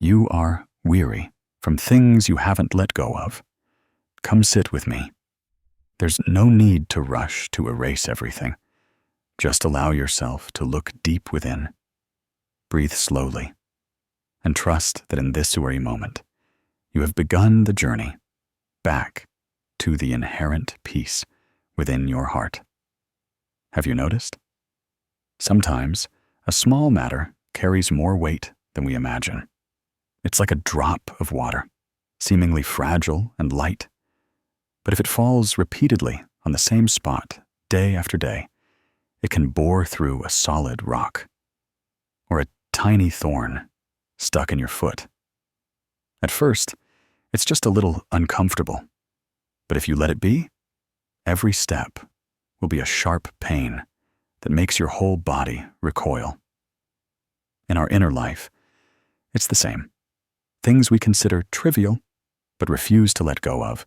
You are weary from things you haven't let go of. Come sit with me. There's no need to rush to erase everything. Just allow yourself to look deep within. Breathe slowly, and trust that in this very moment, you have begun the journey back to the inherent peace within your heart. Have you noticed? Sometimes, a small matter carries more weight than we imagine. It's like a drop of water, seemingly fragile and light. But if it falls repeatedly on the same spot, day after day, it can bore through a solid rock, or a tiny thorn stuck in your foot. At first, it's just a little uncomfortable, but if you let it be, every step will be a sharp pain that makes your whole body recoil. In our inner life, it's the same. Things we consider trivial, but refuse to let go of,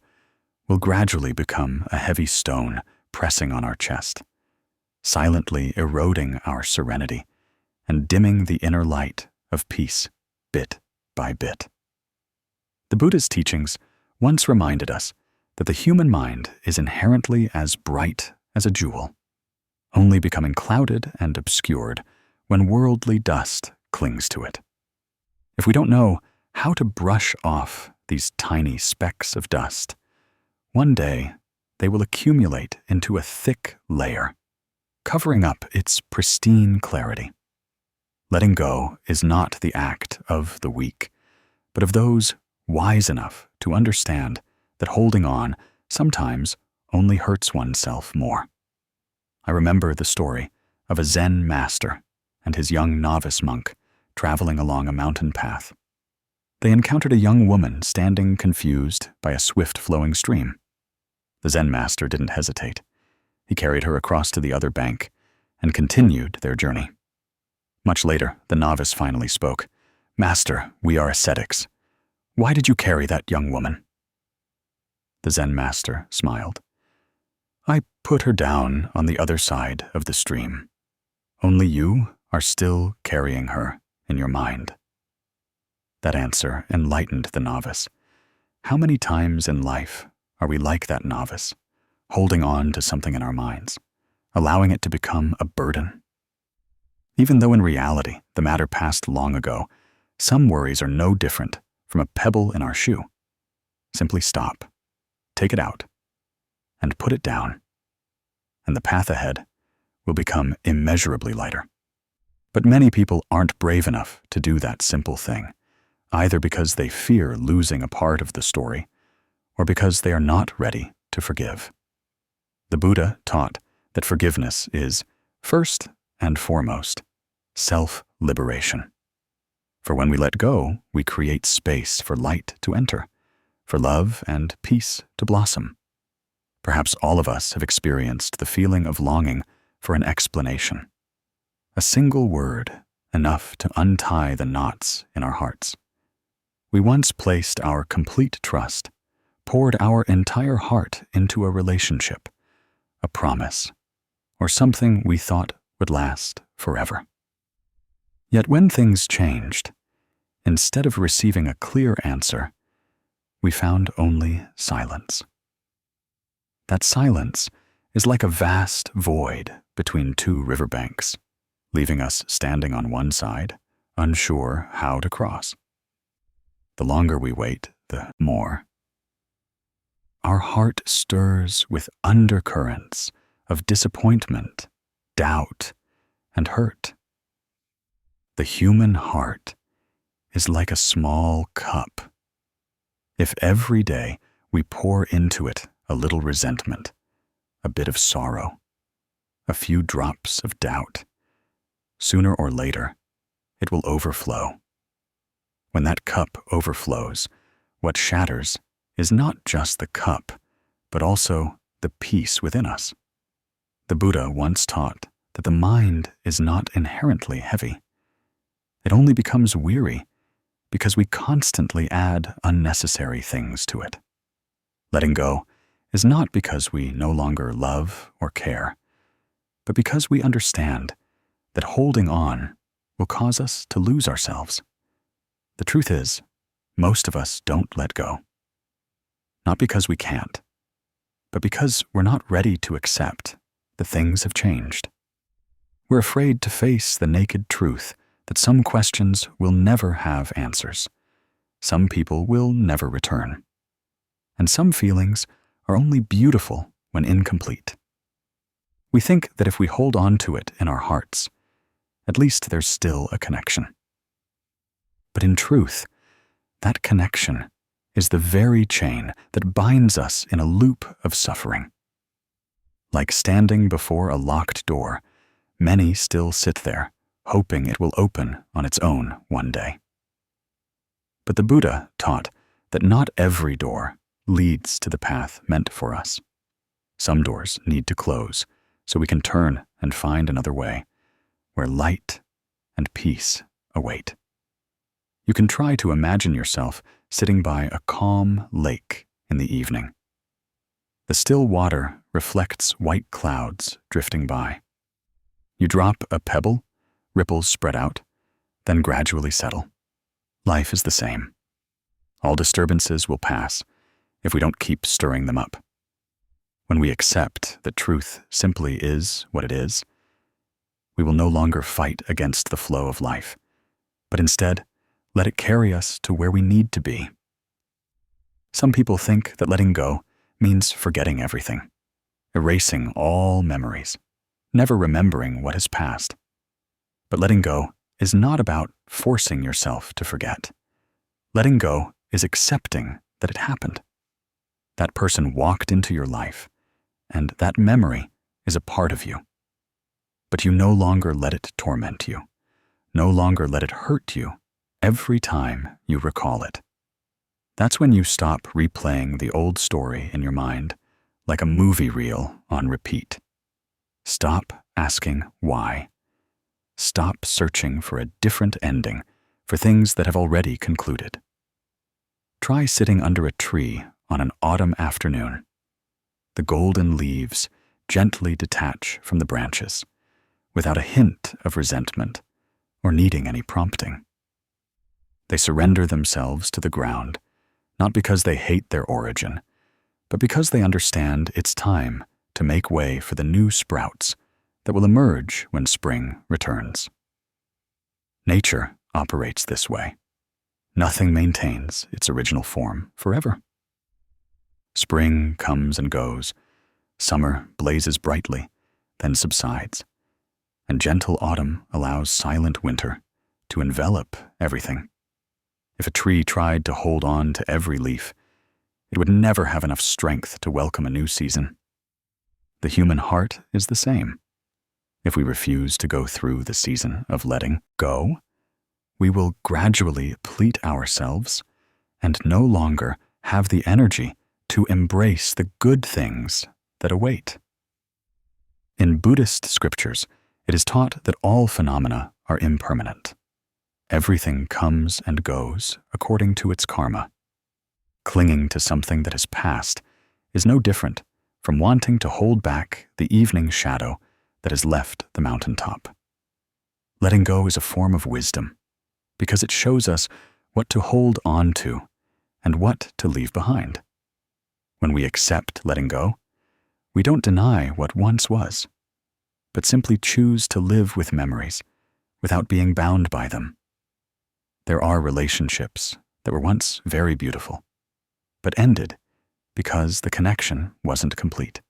will gradually become a heavy stone pressing on our chest, silently eroding our serenity and dimming the inner light of peace bit by bit. The Buddha's teachings once reminded us that the human mind is inherently as bright as a jewel, only becoming clouded and obscured when worldly dust clings to it. If we don't know how to brush off these tiny specks of dust, one day they will accumulate into a thick layer, covering up its pristine clarity. Letting go is not the act of the weak, but of those wise enough to understand that holding on sometimes only hurts oneself more. I remember the story of a Zen master and his young novice monk traveling along a mountain path. They encountered a young woman standing confused by a swift-flowing stream. The Zen master didn't hesitate. He carried her across to the other bank and continued their journey. Much later, the novice finally spoke. "Master, we are ascetics. Why did you carry that young woman?" The Zen master smiled. "I put her down on the other side of the stream. Only you are still carrying her in your mind." That answer enlightened the novice. How many times in life are we like that novice, holding on to something in our minds, allowing it to become a burden? Even though in reality the matter passed long ago, some worries are no different from a pebble in our shoe. Simply stop, take it out, and put it down, and the path ahead will become immeasurably lighter. But many people aren't brave enough to do that simple thing, either because they fear losing a part of the story, or because they are not ready to forgive. The Buddha taught that forgiveness is, first and foremost, self-liberation. For when we let go, we create space for light to enter, for love and peace to blossom. Perhaps all of us have experienced the feeling of longing for an explanation. A single word enough to untie the knots in our hearts. We once placed our complete trust, poured our entire heart into a relationship, a promise, or something we thought would last forever. Yet when things changed, instead of receiving a clear answer, we found only silence. That silence is like a vast void between two riverbanks, leaving us standing on one side, unsure how to cross. The longer we wait, the more. Our heart stirs with undercurrents of disappointment, doubt, and hurt. The human heart is like a small cup. If every day we pour into it a little resentment, a bit of sorrow, a few drops of doubt, sooner or later, it will overflow. When that cup overflows, what shatters is not just the cup, but also the peace within us. The Buddha once taught that the mind is not inherently heavy. It only becomes weary because we constantly add unnecessary things to it. Letting go is not because we no longer love or care, but because we understand that holding on will cause us to lose ourselves. The truth is, most of us don't let go. Not because we can't, but because we're not ready to accept that things have changed. We're afraid to face the naked truth that some questions will never have answers, some people will never return, and some feelings are only beautiful when incomplete. We think that if we hold on to it in our hearts, at least there's still a connection. But in truth, that connection is the very chain that binds us in a loop of suffering. Like standing before a locked door, many still sit there, hoping it will open on its own one day. But the Buddha taught that not every door leads to the path meant for us. Some doors need to close so we can turn and find another way, where light and peace await. You can try to imagine yourself sitting by a calm lake in the evening. The still water reflects white clouds drifting by. You drop a pebble, ripples spread out, then gradually settle. Life is the same. All disturbances will pass if we don't keep stirring them up. When we accept that truth simply is what it is, we will no longer fight against the flow of life, but instead let it carry us to where we need to be. Some people think that letting go means forgetting everything, erasing all memories, never remembering what has passed. But letting go is not about forcing yourself to forget. Letting go is accepting that it happened. That person walked into your life, and that memory is a part of you. But you no longer let it torment you, no longer let it hurt you every time you recall it. That's when you stop replaying the old story in your mind like a movie reel on repeat. Stop asking why. Stop searching for a different ending for things that have already concluded. Try sitting under a tree on an autumn afternoon. The golden leaves gently detach from the branches without a hint of resentment or needing any prompting. They surrender themselves to the ground, not because they hate their origin, but because they understand it's time to make way for the new sprouts that will emerge when spring returns. Nature operates this way. Nothing maintains its original form forever. Spring comes and goes, summer blazes brightly, then subsides, and gentle autumn allows silent winter to envelop everything. If a tree tried to hold on to every leaf, it would never have enough strength to welcome a new season. The human heart is the same. If we refuse to go through the season of letting go, we will gradually deplete ourselves and no longer have the energy to embrace the good things that await. In Buddhist scriptures, it is taught that all phenomena are impermanent. Everything comes and goes according to its karma. Clinging to something that has passed is no different from wanting to hold back the evening shadow that has left the mountaintop. Letting go is a form of wisdom because it shows us what to hold on to and what to leave behind. When we accept letting go, we don't deny what once was, but simply choose to live with memories without being bound by them. There are relationships that were once very beautiful, but ended because the connection wasn't complete.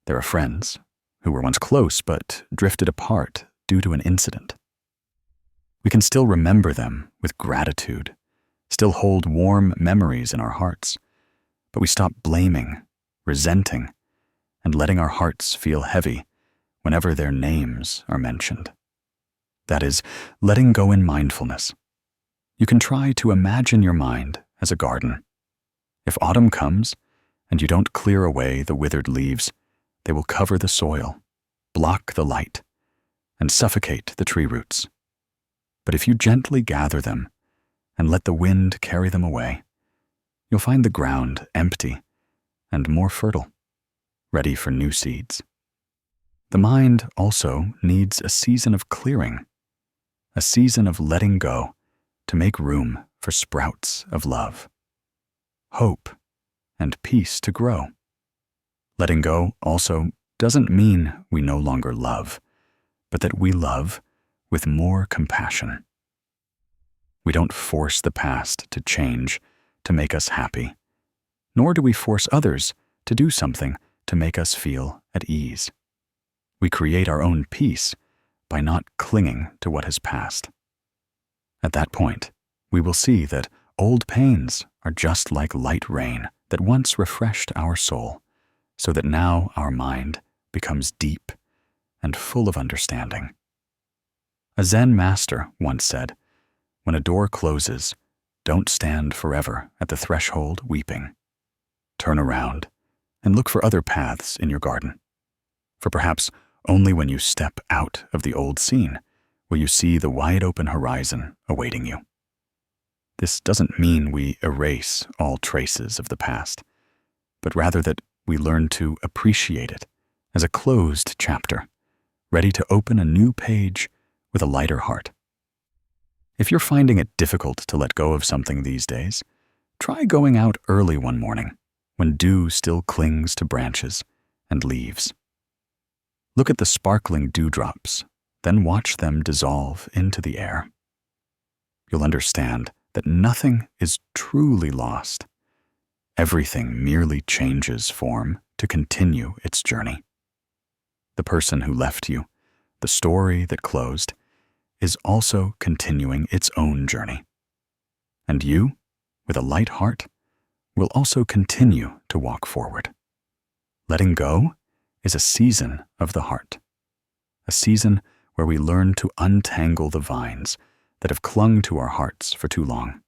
There are friends who were once close but drifted apart due to an incident. We can still remember them with gratitude, still hold warm memories in our hearts, but we stop blaming, resenting, and letting our hearts feel heavy whenever their names are mentioned. That is, letting go in mindfulness. You can try to imagine your mind as a garden. If autumn comes and you don't clear away the withered leaves, they will cover the soil, block the light, and suffocate the tree roots. But if you gently gather them and let the wind carry them away, you'll find the ground empty and more fertile, ready for new seeds. The mind also needs a season of clearing, a season of letting go to make room for sprouts of love, hope, and peace to grow. Letting go also doesn't mean we no longer love, but that we love with more compassion. We don't force the past to change to make us happy, nor do we force others to do something to make us feel at ease. We create our own peace by not clinging to what has passed. At that point, we will see that old pains are just like light rain that once refreshed our soul, so that now our mind becomes deep and full of understanding. A Zen master once said, "When a door closes, don't stand forever at the threshold weeping. Turn around and look for other paths in your garden. For perhaps only when you step out of the old scene will you see the wide-open horizon awaiting you." This doesn't mean we erase all traces of the past, but rather that we learn to appreciate it as a closed chapter, ready to open a new page with a lighter heart. If you're finding it difficult to let go of something these days, try going out early one morning when dew still clings to branches and leaves. Look at the sparkling dewdrops, then watch them dissolve into the air. You'll understand that nothing is truly lost. Everything merely changes form to continue its journey. The person who left you, the story that closed, is also continuing its own journey. And you, with a light heart, will also continue to walk forward. Letting go is a season of the heart, a season where we learn to untangle the vines that have clung to our hearts for too long.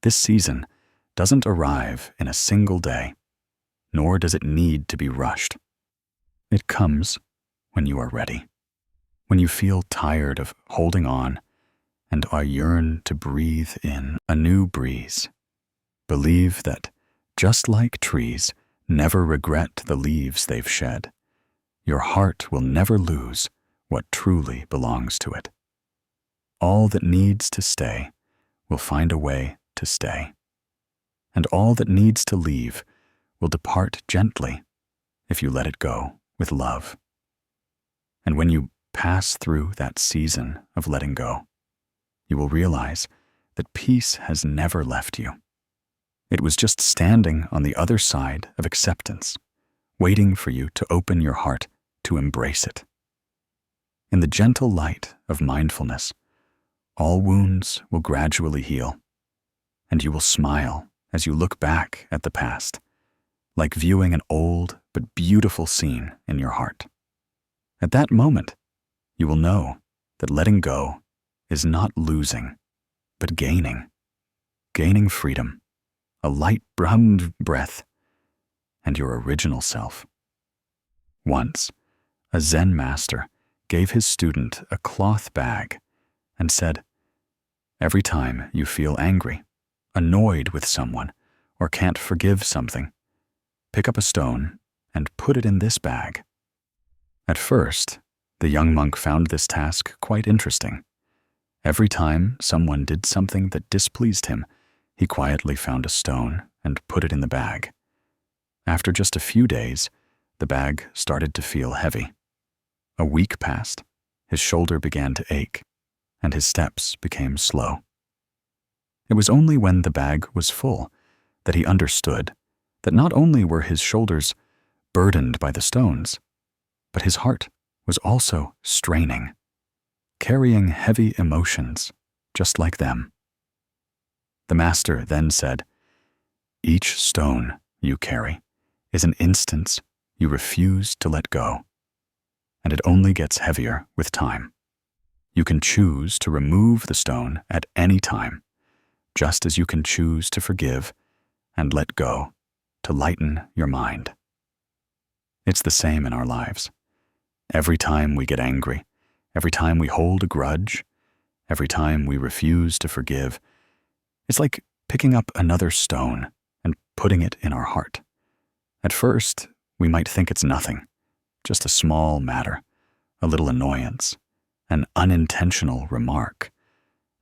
This season doesn't arrive in a single day, nor does it need to be rushed. It comes when you are ready, when you feel tired of holding on and are yearn to breathe in a new breeze. Believe that, just like trees never regret the leaves they've shed, your heart will never lose what truly belongs to it. All that needs to stay will find a way to stay, and all that needs to leave will depart gently if you let it go with love. And when you pass through that season of letting go, you will realize that peace has never left you. It was just standing on the other side of acceptance, waiting for you to open your heart to embrace it. In the gentle light of mindfulness, all wounds will gradually heal, and you will smile as you look back at the past, like viewing an old but beautiful scene in your heart. At that moment, you will know that letting go is not losing, but gaining freedom, a light brown breath, and your original self. Once, a Zen master gave his student a cloth bag and said, "Every time you feel angry, annoyed with someone, or can't forgive something, pick up a stone and put it in this bag." At first, the young monk found this task quite interesting. Every time someone did something that displeased him, he quietly found a stone and put it in the bag. After just a few days, the bag started to feel heavy. A week passed, his shoulder began to ache, and his steps became slow. It was only when the bag was full that he understood that not only were his shoulders burdened by the stones, but his heart was also straining, carrying heavy emotions just like them. The master then said, "Each stone you carry is an instance you refuse to let go, and it only gets heavier with time. You can choose to remove the stone at any time, just as you can choose to forgive and let go to lighten your mind." It's the same in our lives. Every time we get angry, every time we hold a grudge, every time we refuse to forgive, it's like picking up another stone and putting it in our heart. At first, we might think it's nothing, just a small matter, a little annoyance, an unintentional remark.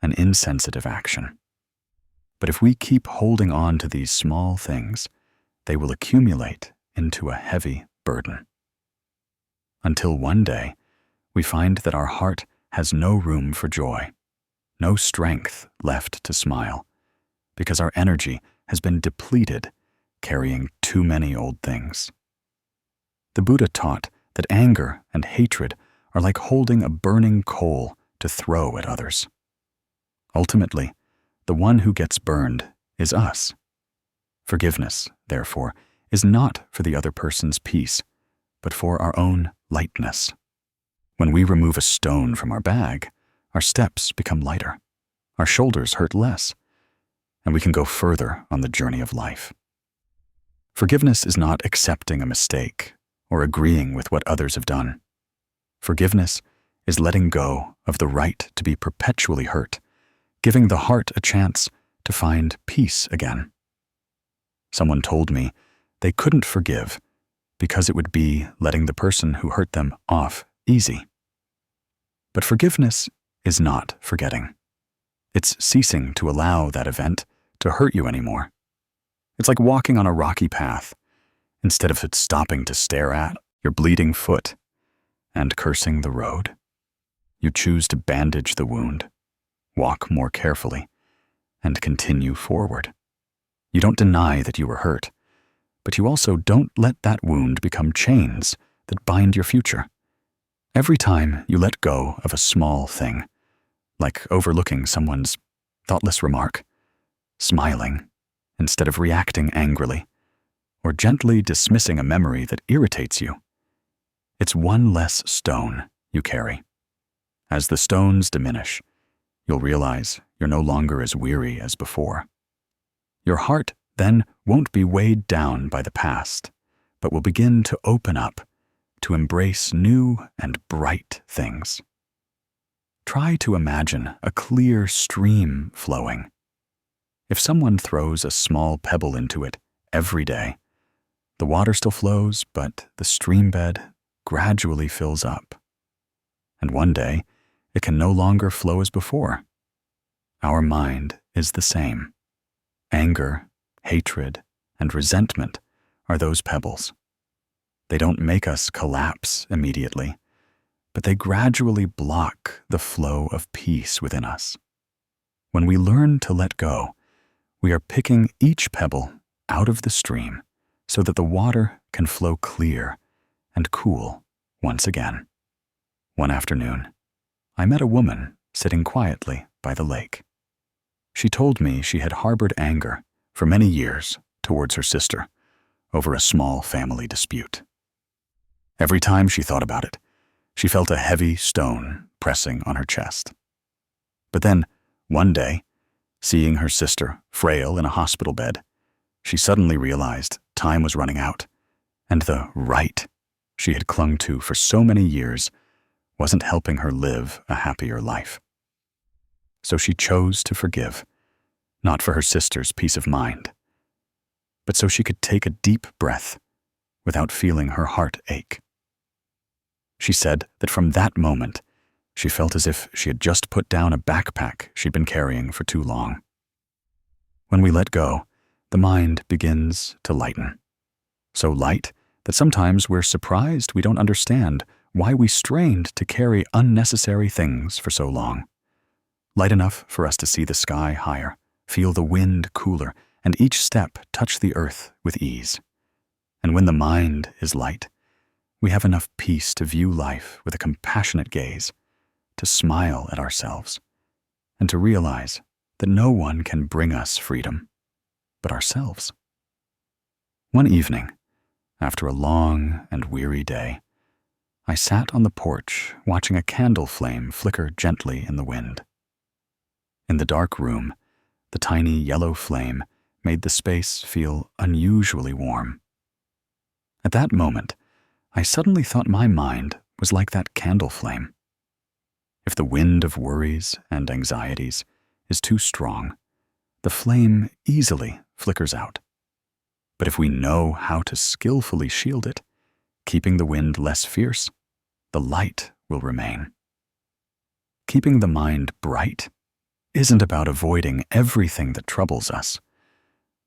an insensitive action. But if we keep holding on to these small things, they will accumulate into a heavy burden. Until one day, we find that our heart has no room for joy, no strength left to smile, because our energy has been depleted carrying too many old things. The Buddha taught that anger and hatred are like holding a burning coal to throw at others. Ultimately, the one who gets burned is us. Forgiveness, therefore, is not for the other person's peace, but for our own lightness. When we remove a stone from our bag, our steps become lighter, our shoulders hurt less, and we can go further on the journey of life. Forgiveness is not accepting a mistake or agreeing with what others have done. Forgiveness is letting go of the right to be perpetually hurt, giving the heart a chance to find peace again. Someone told me they couldn't forgive because it would be letting the person who hurt them off easy. But forgiveness is not forgetting. It's ceasing to allow that event to hurt you anymore. It's like walking on a rocky path. Instead of stopping to stare at your bleeding foot and cursing the road, you choose to bandage the wound, walk more carefully, and continue forward. You don't deny that you were hurt, but you also don't let that wound become chains that bind your future. Every time you let go of a small thing, like overlooking someone's thoughtless remark, smiling instead of reacting angrily, or gently dismissing a memory that irritates you, it's one less stone you carry. As the stones diminish, you'll realize you're no longer as weary as before. Your heart then won't be weighed down by the past, but will begin to open up to embrace new and bright things. Try to imagine a clear stream flowing. If someone throws a small pebble into it every day, the water still flows, but the stream bed gradually fills up. And one day, it can no longer flow as before. Our mind is the same. Anger, hatred, and resentment are those pebbles. They don't make us collapse immediately, but they gradually block the flow of peace within us. When we learn to let go, we are picking each pebble out of the stream so that the water can flow clear and cool once again. One afternoon, I met a woman sitting quietly by the lake. She told me she had harbored anger for many years towards her sister over a small family dispute. Every time she thought about it, she felt a heavy stone pressing on her chest. But then, one day, seeing her sister frail in a hospital bed, she suddenly realized time was running out, and the right she had clung to for so many years wasn't helping her live a happier life. So she chose to forgive, not for her sister's peace of mind, but so she could take a deep breath without feeling her heart ache. She said that from that moment, she felt as if she had just put down a backpack she'd been carrying for too long. When we let go, the mind begins to lighten. So light that sometimes we're surprised we don't understand why we strained to carry unnecessary things for so long. Light enough for us to see the sky higher, feel the wind cooler, and each step touch the earth with ease. And when the mind is light, we have enough peace to view life with a compassionate gaze, to smile at ourselves, and to realize that no one can bring us freedom but ourselves. One evening, after a long and weary day, I sat on the porch watching a candle flame flicker gently in the wind. In the dark room, the tiny yellow flame made the space feel unusually warm. At that moment, I suddenly thought my mind was like that candle flame. If the wind of worries and anxieties is too strong, the flame easily flickers out. But if we know how to skillfully shield it, keeping the wind less fierce, the light will remain. Keeping the mind bright isn't about avoiding everything that troubles us,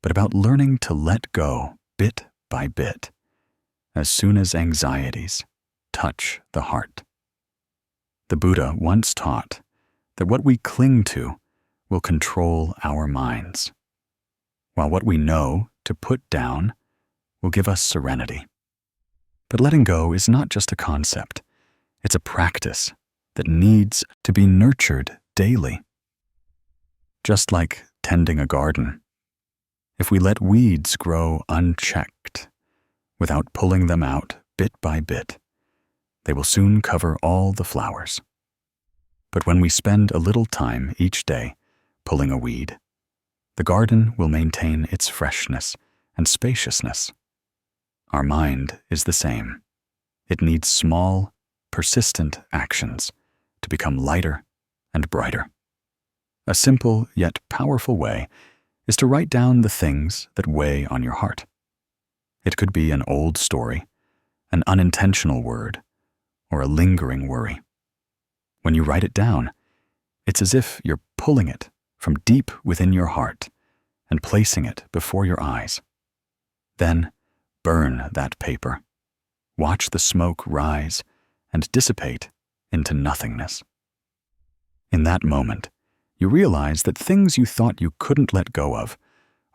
but about learning to let go bit by bit as soon as anxieties touch the heart. The Buddha once taught that what we cling to will control our minds, while what we know to put down will give us serenity. But letting go is not just a concept, it's a practice that needs to be nurtured daily. Just like tending a garden, if we let weeds grow unchecked, without pulling them out bit by bit, they will soon cover all the flowers. But when we spend a little time each day pulling a weed, the garden will maintain its freshness and spaciousness. Our mind is the same. It needs small, persistent actions to become lighter and brighter. A simple yet powerful way is to write down the things that weigh on your heart. It could be an old story, an unintentional word, or a lingering worry. When you write it down, it's as if you're pulling it from deep within your heart and placing it before your eyes. Then burn that paper. Watch the smoke rise and dissipate into nothingness. In that moment, you realize that things you thought you couldn't let go of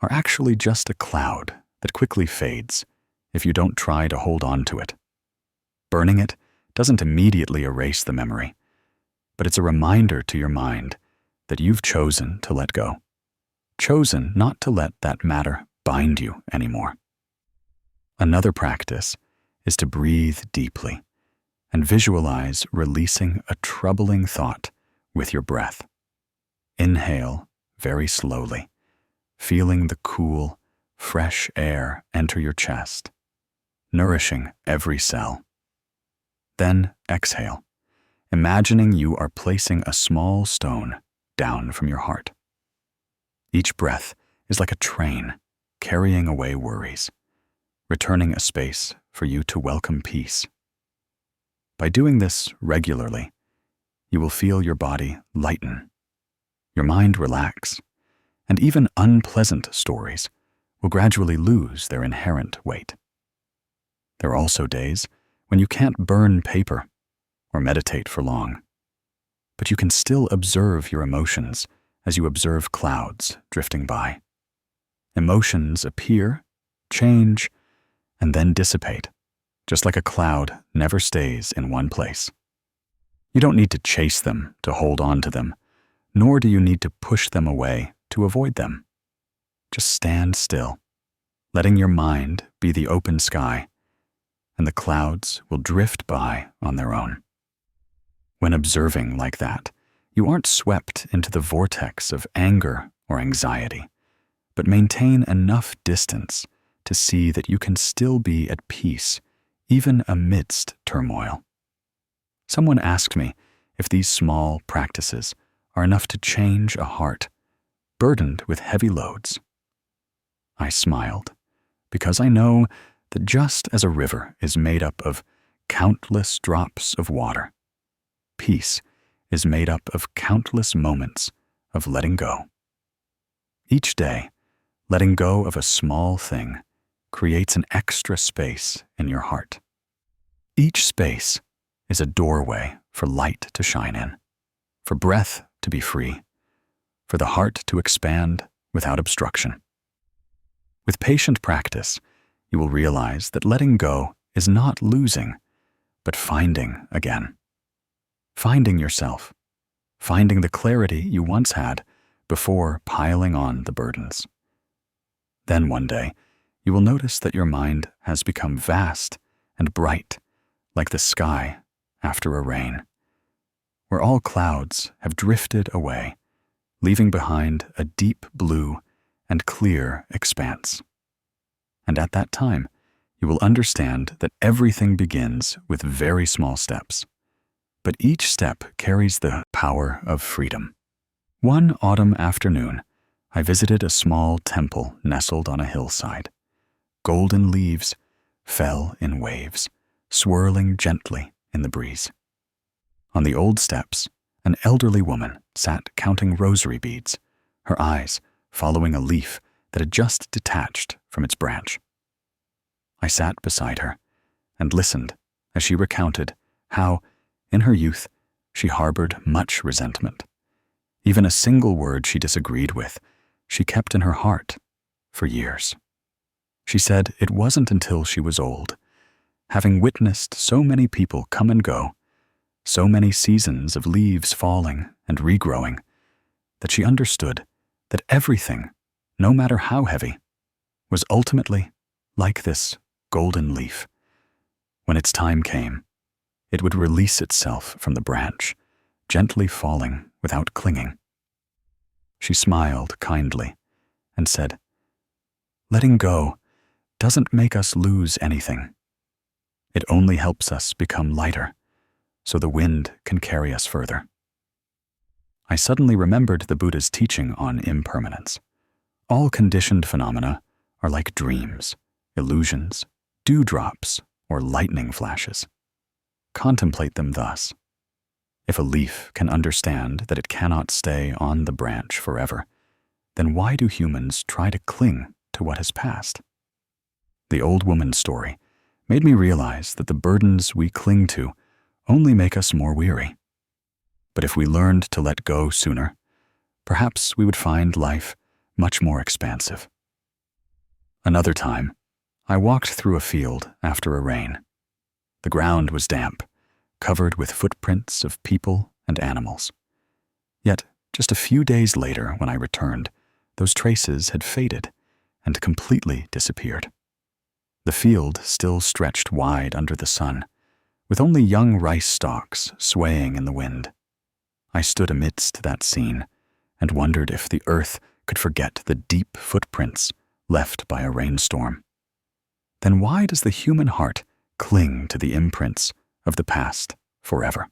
are actually just a cloud that quickly fades if you don't try to hold on to it. Burning it doesn't immediately erase the memory, but it's a reminder to your mind that you've chosen to let go, chosen not to let that matter bind you anymore. Another practice is to breathe deeply and visualize releasing a troubling thought with your breath. Inhale very slowly, feeling the cool, fresh air enter your chest, nourishing every cell. Then exhale, imagining you are placing a small stone down from your heart. Each breath is like a train carrying away worries, returning a space for you to welcome peace. By doing this regularly, you will feel your body lighten, your mind relax, and even unpleasant stories will gradually lose their inherent weight. There are also days when you can't burn paper or meditate for long, but you can still observe your emotions as you observe clouds drifting by. Emotions appear, change, and then dissipate, just like a cloud never stays in one place. You don't need to chase them to hold on to them, nor do you need to push them away to avoid them. Just stand still, letting your mind be the open sky, and the clouds will drift by on their own. When observing like that, you aren't swept into the vortex of anger or anxiety, but maintain enough distance to see that you can still be at peace even amidst turmoil. Someone asked me if these small practices are enough to change a heart burdened with heavy loads. I smiled, because I know that just as a river is made up of countless drops of water, peace is made up of countless moments of letting go. Each day, letting go of a small thing creates an extra space in your heart. Each space is a doorway for light to shine in, for breath to be free, for the heart to expand without obstruction. With patient practice, you will realize that letting go is not losing, but finding again. Finding yourself, finding the clarity you once had before piling on the burdens. Then one day, you will notice that your mind has become vast and bright, like the sky after a rain, where all clouds have drifted away, leaving behind a deep blue and clear expanse. And at that time, you will understand that everything begins with very small steps, but each step carries the power of freedom. One autumn afternoon, I visited a small temple nestled on a hillside. Golden leaves fell in waves, swirling gently in the breeze. On the old steps, an elderly woman sat counting rosary beads, her eyes following a leaf that had just detached from its branch. I sat beside her and listened as she recounted how, in her youth, she harbored much resentment. Even a single word she disagreed with, she kept in her heart for years. She said it wasn't until she was old, having witnessed so many people come and go, so many seasons of leaves falling and regrowing, that she understood that everything, no matter how heavy, was ultimately like this golden leaf. When its time came, it would release itself from the branch, gently falling without clinging. She smiled kindly and said, "Letting go doesn't make us lose anything. It only helps us become lighter, so the wind can carry us further." I suddenly remembered the Buddha's teaching on impermanence. All conditioned phenomena are like dreams, illusions, dewdrops, or lightning flashes. Contemplate them thus. If a leaf can understand that it cannot stay on the branch forever, then why do humans try to cling to what has passed? The old woman's story made me realize that the burdens we cling to only make us more weary. But if we learned to let go sooner, perhaps we would find life much more expansive. Another time, I walked through a field after a rain. The ground was damp, covered with footprints of people and animals. Yet, just a few days later when I returned, those traces had faded and completely disappeared. The field still stretched wide under the sun, with only young rice stalks swaying in the wind. I stood amidst that scene and wondered if the earth could forget the deep footprints left by a rainstorm. Then why does the human heart cling to the imprints of the past forever?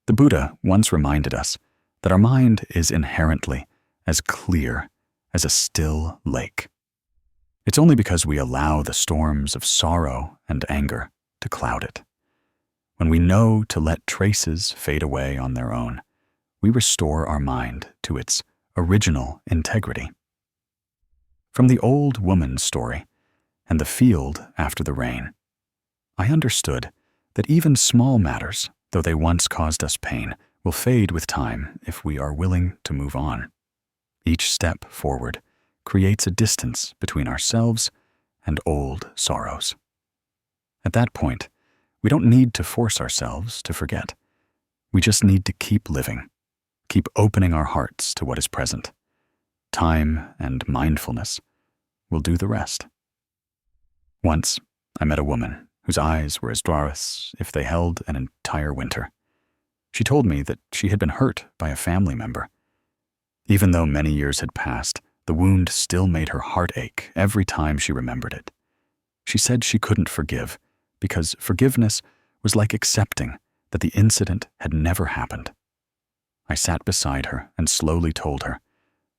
The Buddha once reminded us that our mind is inherently as clear as a still lake. It's only because we allow the storms of sorrow and anger to cloud it. When we know to let traces fade away on their own, we restore our mind to its original integrity. From the old woman's story and the field after the rain, I understood that even small matters, though they once caused us pain, will fade with time if we are willing to move on. Each step forward creates a distance between ourselves and old sorrows. At that point, we don't need to force ourselves to forget. We just need to keep living, keep opening our hearts to what is present. Time and mindfulness will do the rest. Once, I met a woman whose eyes were as dry as if they held an entire winter. She told me that she had been hurt by a family member. Even though many years had passed, the wound still made her heart ache every time she remembered it. She said she couldn't forgive because forgiveness was like accepting that the incident had never happened. I sat beside her and slowly told her,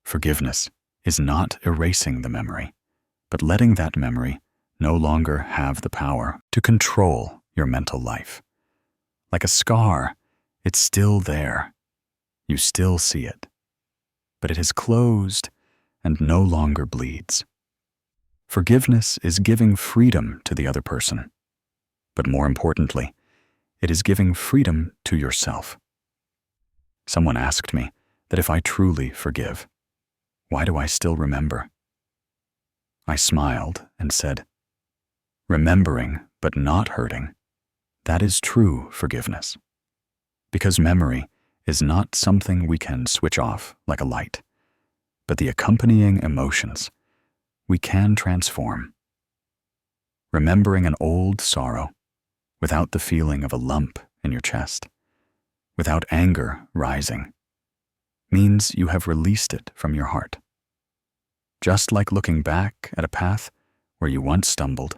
forgiveness is not erasing the memory, but letting that memory no longer have the power to control your mental life. Like a scar, it's still there. You still see it, but it has closed and no longer bleeds. Forgiveness is giving freedom to the other person, but more importantly, it is giving freedom to yourself. Someone asked me that if I truly forgive, why do I still remember? I smiled and said, remembering but not hurting, that is true forgiveness. Because memory is not something we can switch off like a light, but the accompanying emotions we can transform. Remembering an old sorrow without the feeling of a lump in your chest, without anger rising, means you have released it from your heart. Just like looking back at a path where you once stumbled,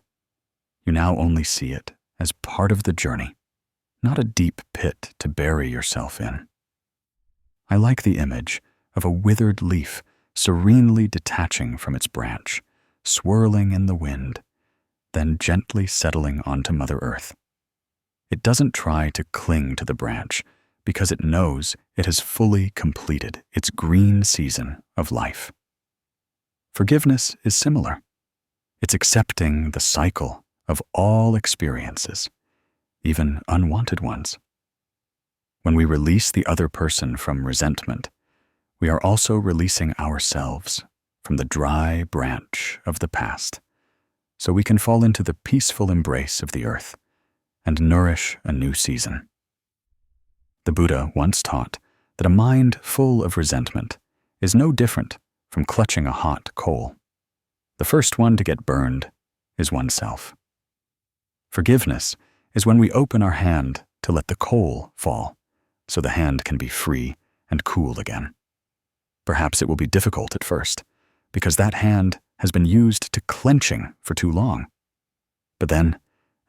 you now only see it as part of the journey, not a deep pit to bury yourself in. I like the image of a withered leaf serenely detaching from its branch, swirling in the wind, then gently settling onto Mother Earth. It doesn't try to cling to the branch, because it knows it has fully completed its green season of life. Forgiveness is similar. It's accepting the cycle of all experiences, even unwanted ones. When we release the other person from resentment, we are also releasing ourselves from the dry branch of the past, so we can fall into the peaceful embrace of the earth and nourish a new season. The Buddha once taught that a mind full of resentment is no different from clutching a hot coal. The first one to get burned is oneself. Forgiveness is when we open our hand to let the coal fall, so the hand can be free and cool again. Perhaps it will be difficult at first, because that hand has been used to clenching for too long. But then,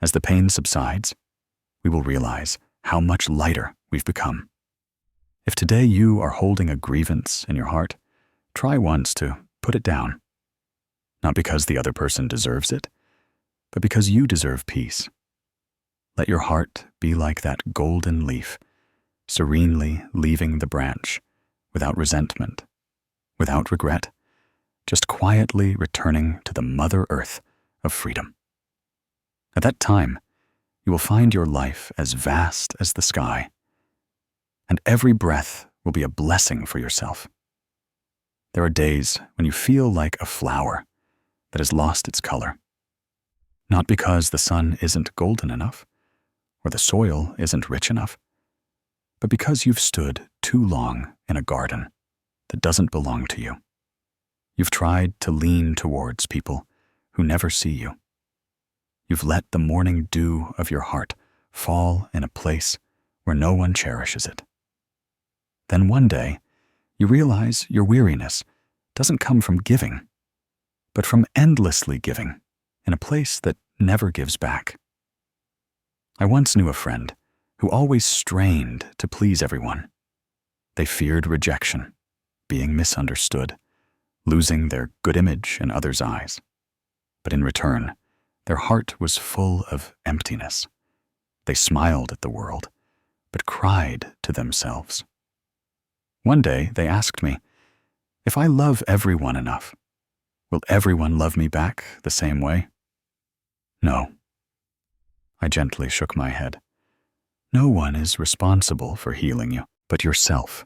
as the pain subsides, we will realize how much lighter we've become. If today you are holding a grievance in your heart, try once to put it down. Not because the other person deserves it, but because you deserve peace. Let your heart be like that golden leaf, serenely leaving the branch, without resentment, without regret, just quietly returning to the Mother Earth of freedom. At that time, you will find your life as vast as the sky, and every breath will be a blessing for yourself. There are days when you feel like a flower that has lost its color, not because the sun isn't golden enough, or the soil isn't rich enough, but because you've stood too long in a garden that doesn't belong to you. You've tried to lean towards people who never see you. You've let the morning dew of your heart fall in a place where no one cherishes it. Then one day, you realize your weariness doesn't come from giving, but from endlessly giving in a place that never gives back. I once knew a friend who always strained to please everyone. They feared rejection, being misunderstood, losing their good image in others' eyes. But in return, their heart was full of emptiness. They smiled at the world, but cried to themselves. One day they asked me, if I love everyone enough, will everyone love me back the same way? No. I gently shook my head. No one is responsible for healing you but yourself.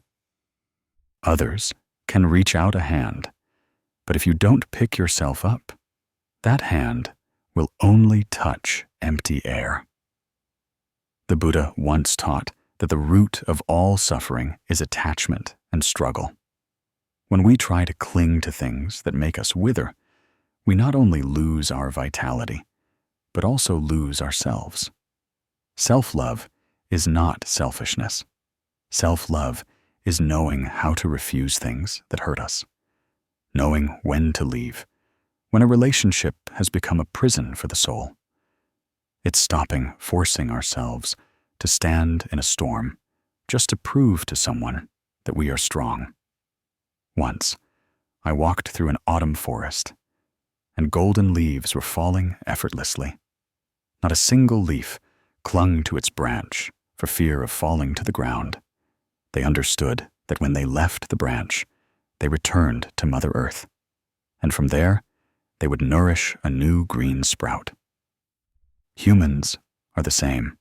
Others can reach out a hand, but if you don't pick yourself up, that hand will only touch empty air. The Buddha once taught that the root of all suffering is attachment and struggle. When we try to cling to things that make us wither, we not only lose our vitality, but also lose ourselves. Self-love is not selfishness. Self-love is knowing how to refuse things that hurt us, knowing when to leave, when a relationship has become a prison for the soul. It's stopping forcing ourselves to stand in a storm just to prove to someone that we are strong. Once, I walked through an autumn forest, and golden leaves were falling effortlessly. Not a single leaf clung to its branch for fear of falling to the ground. They understood that when they left the branch, they returned to Mother Earth, and from there, they would nourish a new green sprout. Humans are the same.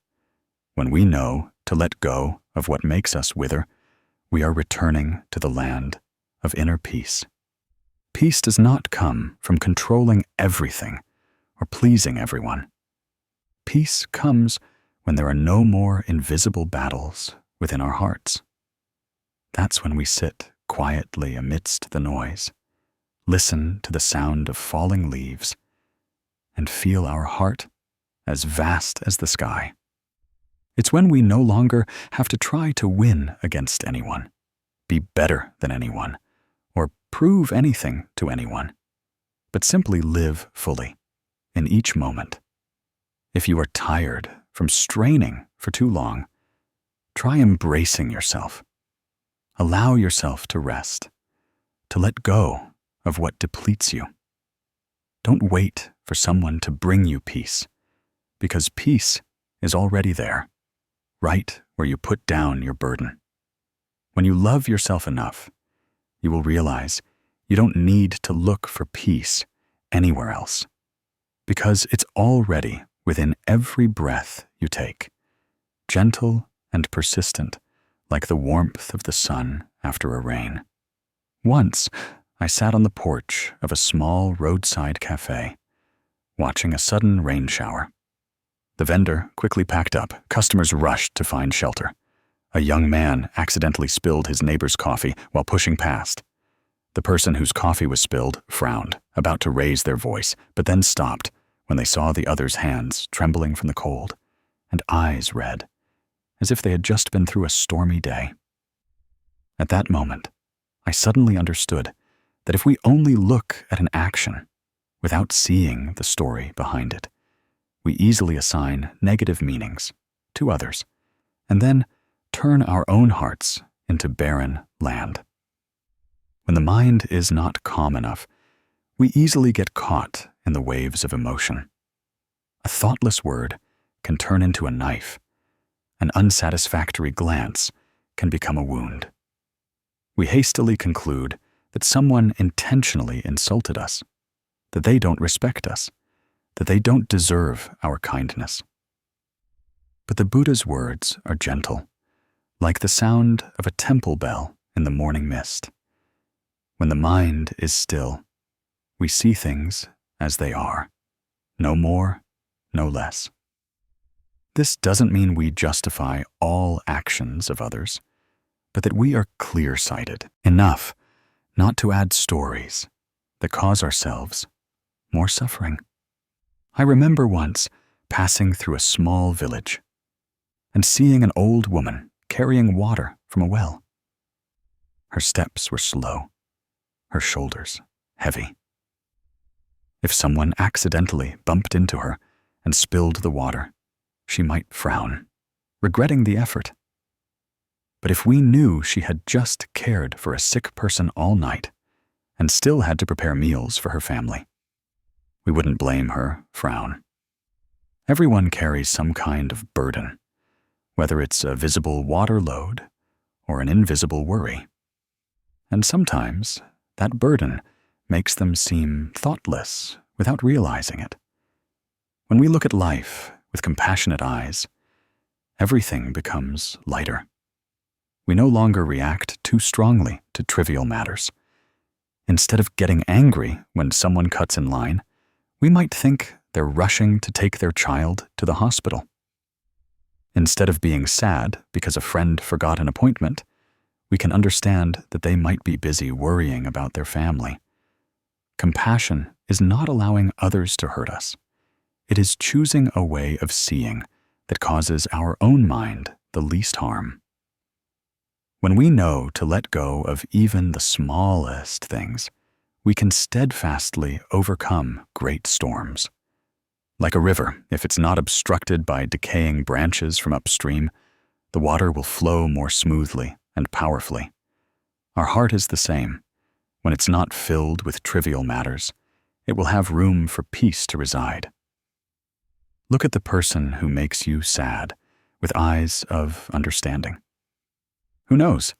When we know to let go of what makes us wither, we are returning to the land of inner peace. Peace does not come from controlling everything or pleasing everyone. Peace comes when there are no more invisible battles within our hearts. That's when we sit quietly amidst the noise, listen to the sound of falling leaves, and feel our heart as vast as the sky. It's when we no longer have to try to win against anyone, be better than anyone, or prove anything to anyone, but simply live fully in each moment. If you are tired from straining for too long, try embracing yourself. Allow yourself to rest, to let go of what depletes you. Don't wait for someone to bring you peace, because peace is already there, right where you put down your burden. When you love yourself enough, you will realize you don't need to look for peace anywhere else, because it's already within every breath you take, gentle and persistent, like the warmth of the sun after a rain. Once, I sat on the porch of a small roadside cafe, watching a sudden rain shower. The vendor quickly packed up. Customers rushed to find shelter. A young man accidentally spilled his neighbor's coffee while pushing past. The person whose coffee was spilled frowned, about to raise their voice, but then stopped when they saw the other's hands trembling from the cold and eyes red, as if they had just been through a stormy day. At that moment, I suddenly understood that if we only look at an action without seeing the story behind it, we easily assign negative meanings to others and then turn our own hearts into barren land. When the mind is not calm enough, we easily get caught in the waves of emotion. A thoughtless word can turn into a knife. An unsatisfactory glance can become a wound. We hastily conclude that someone intentionally insulted us, that they don't respect us, that they don't deserve our kindness. But the Buddha's words are gentle, like the sound of a temple bell in the morning mist. When the mind is still, we see things as they are, no more, no less. This doesn't mean we justify all actions of others, but that we are clear-sighted enough not to add stories that cause ourselves more suffering. I remember once passing through a small village and seeing an old woman carrying water from a well. Her steps were slow, her shoulders heavy. If someone accidentally bumped into her and spilled the water, she might frown, regretting the effort. But if we knew she had just cared for a sick person all night and still had to prepare meals for her family, we wouldn't blame her, frown. Everyone carries some kind of burden, whether it's a visible water load or an invisible worry. And sometimes that burden makes them seem thoughtless without realizing it. When we look at life with compassionate eyes, everything becomes lighter. We no longer react too strongly to trivial matters. Instead of getting angry when someone cuts in line, we might think they're rushing to take their child to the hospital. Instead of being sad because a friend forgot an appointment, we can understand that they might be busy worrying about their family. Compassion is not allowing others to hurt us. It is choosing a way of seeing that causes our own mind the least harm. When we know to let go of even the smallest things, we can steadfastly overcome great storms. Like a river, if it's not obstructed by decaying branches from upstream, the water will flow more smoothly and powerfully. Our heart is the same. When it's not filled with trivial matters, it will have room for peace to reside. Look at the person who makes you sad with eyes of understanding. Who knows?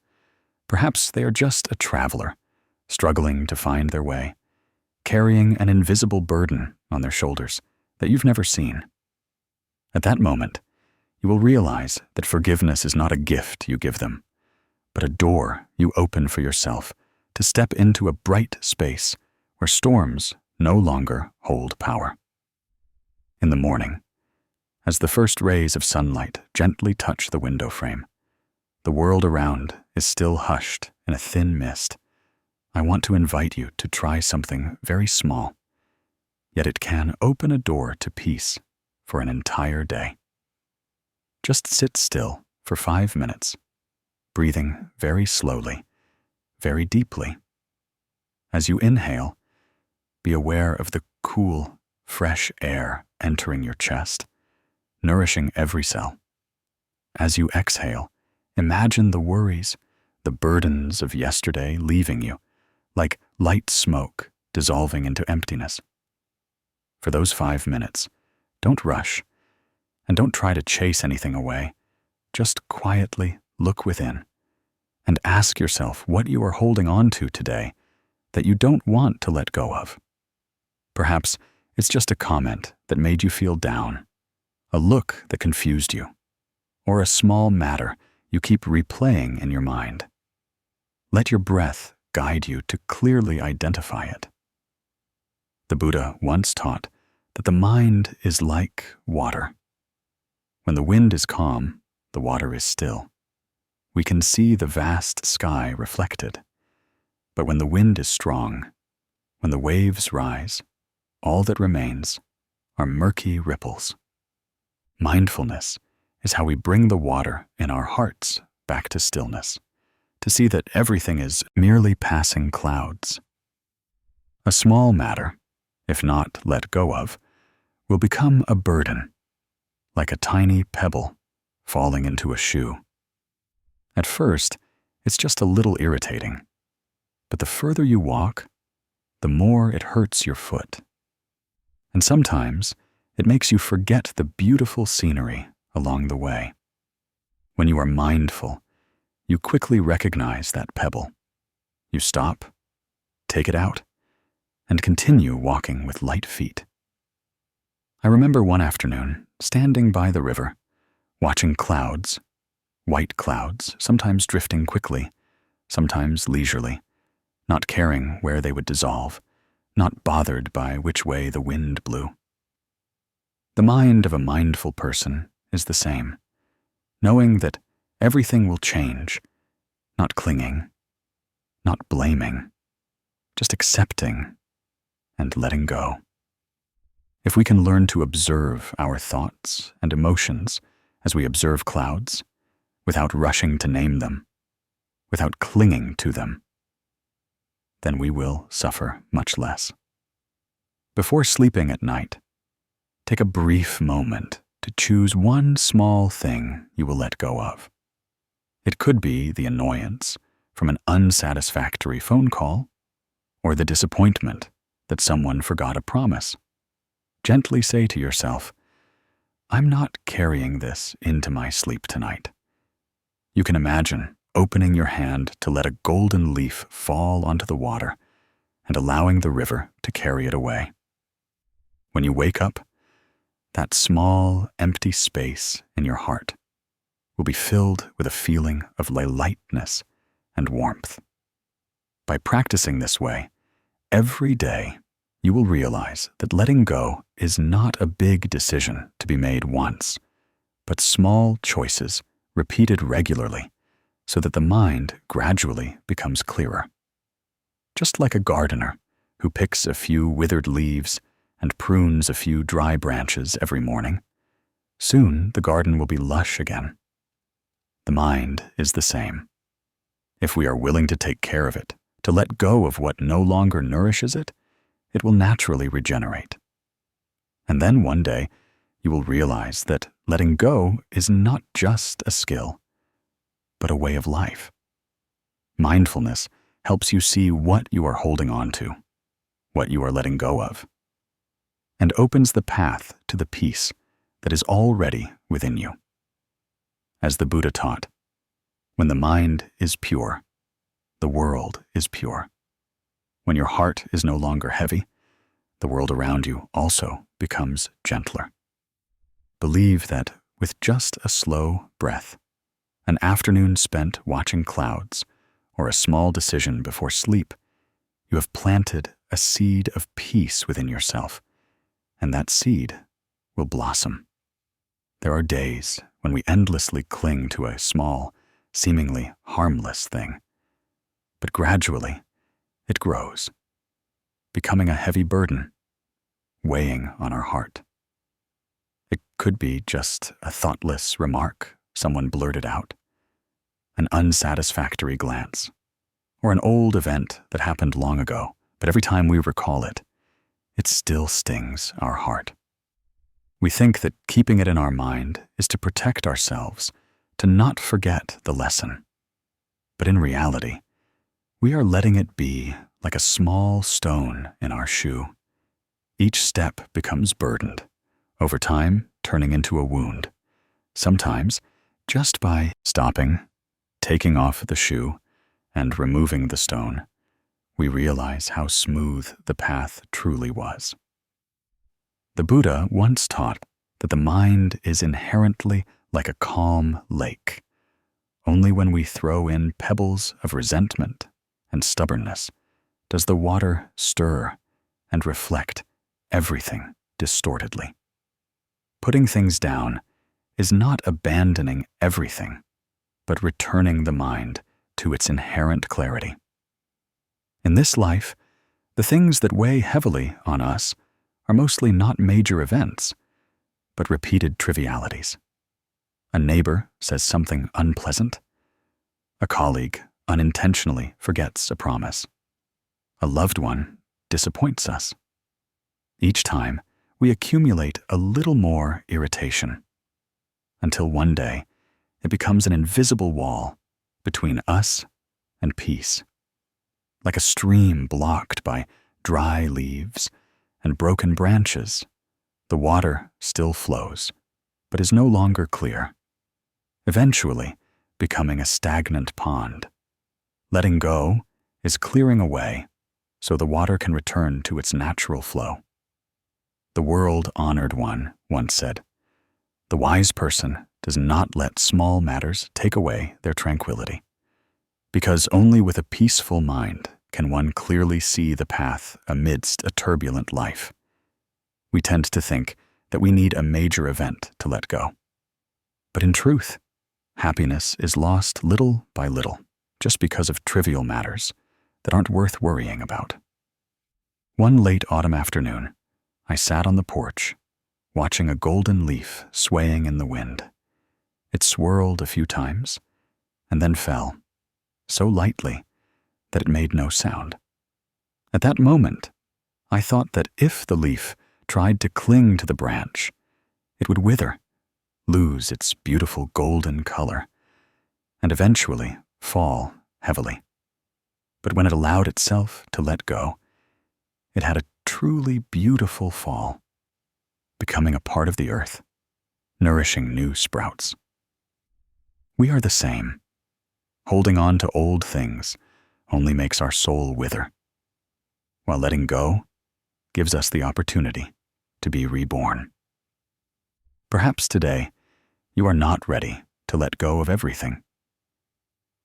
Perhaps they are just a traveler, struggling to find their way, carrying an invisible burden on their shoulders that you've never seen. At that moment, you will realize that forgiveness is not a gift you give them, but a door you open for yourself to step into a bright space where storms no longer hold power. In the morning, as the first rays of sunlight gently touch the window frame, the world around is still hushed in a thin mist. I want to invite you to try something very small, yet it can open a door to peace for an entire day. Just sit still for 5 minutes, breathing very slowly, very deeply. As you inhale, be aware of the cool, fresh air entering your chest, nourishing every cell. As you exhale, imagine the worries, the burdens of yesterday leaving you, like light smoke dissolving into emptiness. For those 5 minutes, don't rush, and don't try to chase anything away, just quietly look within and ask yourself what you are holding on to today that you don't want to let go of. Perhaps it's just a comment that made you feel down, a look that confused you, or a small matter you keep replaying in your mind. Let your breath guide you to clearly identify it. The Buddha once taught that the mind is like water. When the wind is calm, the water is still. We can see the vast sky reflected. But when the wind is strong, when the waves rise, all that remains are murky ripples. Mindfulness is how we bring the water in our hearts back to stillness, to see that everything is merely passing clouds. A small matter, if not let go of, will become a burden, like a tiny pebble falling into a shoe. At first, it's just a little irritating, but the further you walk, the more it hurts your foot. And sometimes it makes you forget the beautiful scenery along the way. When you are mindful, you quickly recognize that pebble. You stop, take it out, and continue walking with light feet. I remember one afternoon, standing by the river, watching clouds, white clouds, sometimes drifting quickly, sometimes leisurely, not caring where they would dissolve, not bothered by which way the wind blew. The mind of a mindful person is the same, knowing that everything will change, not clinging, not blaming, just accepting and letting go. If we can learn to observe our thoughts and emotions as we observe clouds, without rushing to name them, without clinging to them, then we will suffer much less. Before sleeping at night, take a brief moment to choose one small thing you will let go of. It could be the annoyance from an unsatisfactory phone call, or the disappointment that someone forgot a promise. Gently say to yourself, "I'm not carrying this into my sleep tonight." You can imagine opening your hand to let a golden leaf fall onto the water and allowing the river to carry it away. When you wake up, that small, empty space in your heart will be filled with a feeling of lightness and warmth. By practicing this way, every day you will realize that letting go is not a big decision to be made once, but small choices repeated regularly so that the mind gradually becomes clearer. Just like a gardener who picks a few withered leaves and prunes a few dry branches every morning, soon the garden will be lush again. The mind is the same. If we are willing to take care of it, to let go of what no longer nourishes it, it will naturally regenerate. And then one day, you will realize that letting go is not just a skill, but a way of life. Mindfulness helps you see what you are holding on to, what you are letting go of, and opens the path to the peace that is already within you. As the Buddha taught, when the mind is pure, the world is pure. When your heart is no longer heavy, the world around you also becomes gentler. Believe that with just a slow breath, an afternoon spent watching clouds, or a small decision before sleep, you have planted a seed of peace within yourself, and that seed will blossom. There are days when we endlessly cling to a small, seemingly harmless thing, but gradually it grows, becoming a heavy burden, weighing on our heart. It could be just a thoughtless remark someone blurted out, an unsatisfactory glance, or an old event that happened long ago, but every time we recall it, it still stings our heart. We think that keeping it in our mind is to protect ourselves, to not forget the lesson. But in reality, we are letting it be like a small stone in our shoe. Each step becomes burdened, over time turning into a wound, sometimes just by stopping, taking off the shoe, and removing the stone, we realize how smooth the path truly was. The Buddha once taught that the mind is inherently like a calm lake. Only when we throw in pebbles of resentment and stubbornness does the water stir and reflect everything distortedly. Putting things down is not abandoning everything, but returning the mind to its inherent clarity. In this life, the things that weigh heavily on us are mostly not major events, but repeated trivialities. A neighbor says something unpleasant. A colleague unintentionally forgets a promise. A loved one disappoints us. Each time, we accumulate a little more irritation, until one day it becomes an invisible wall between us and peace. Like a stream blocked by dry leaves and broken branches, the water still flows, but is no longer clear, eventually becoming a stagnant pond. Letting go is clearing away so the water can return to its natural flow. The world-honored one once said, "The wise person does not let small matters take away their tranquility, because only with a peaceful mind can one clearly see the path amidst a turbulent life." We tend to think that we need a major event to let go. But in truth, happiness is lost little by little, just because of trivial matters that aren't worth worrying about. One late autumn afternoon, I sat on the porch, watching a golden leaf swaying in the wind. It swirled a few times, and then fell, so lightly that it made no sound. At that moment, I thought that if the leaf tried to cling to the branch, it would wither, lose its beautiful golden color, and eventually fall heavily. But when it allowed itself to let go, it had a truly beautiful fall, becoming a part of the earth, nourishing new sprouts. We are the same. Holding on to old things only makes our soul wither, while letting go gives us the opportunity to be reborn. Perhaps today you are not ready to let go of everything,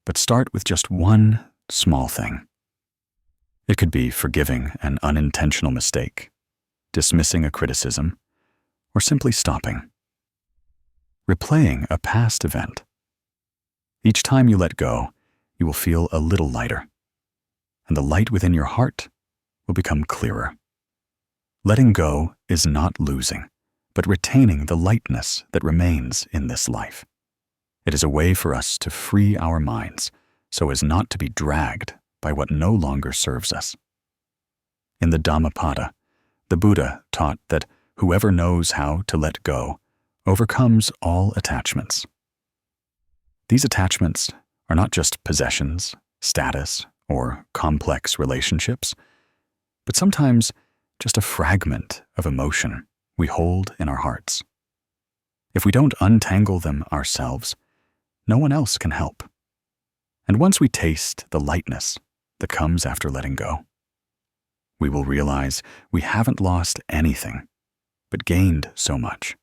but start with just one small thing. It could be forgiving an unintentional mistake, dismissing a criticism, or simply stopping. Replaying a past event. Each time you let go, you will feel a little lighter, and the light within your heart will become clearer. Letting go is not losing, but retaining the lightness that remains in this life. It is a way for us to free our minds so as not to be dragged by what no longer serves us. In the Dhammapada, the Buddha taught that whoever knows how to let go overcomes all attachments. These attachments are not just possessions, status, or complex relationships, but sometimes just a fragment of emotion we hold in our hearts. If we don't untangle them ourselves, no one else can help. And once we taste the lightness that comes after letting go, we will realize we haven't lost anything, but gained so much: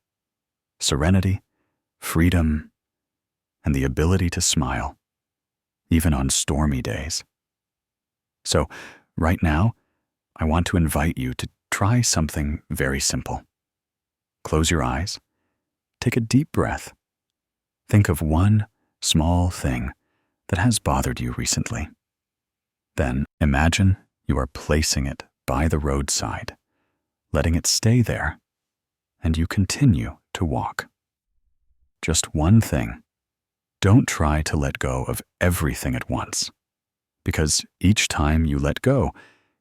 serenity, freedom, and the ability to smile, even on stormy days. So, right now, I want to invite you to try something very simple. Close your eyes, take a deep breath. Think of one small thing that has bothered you recently. Then imagine you are placing it by the roadside, letting it stay there, and you continue to walk. Just one thing. Don't try to let go of everything at once, because each time you let go,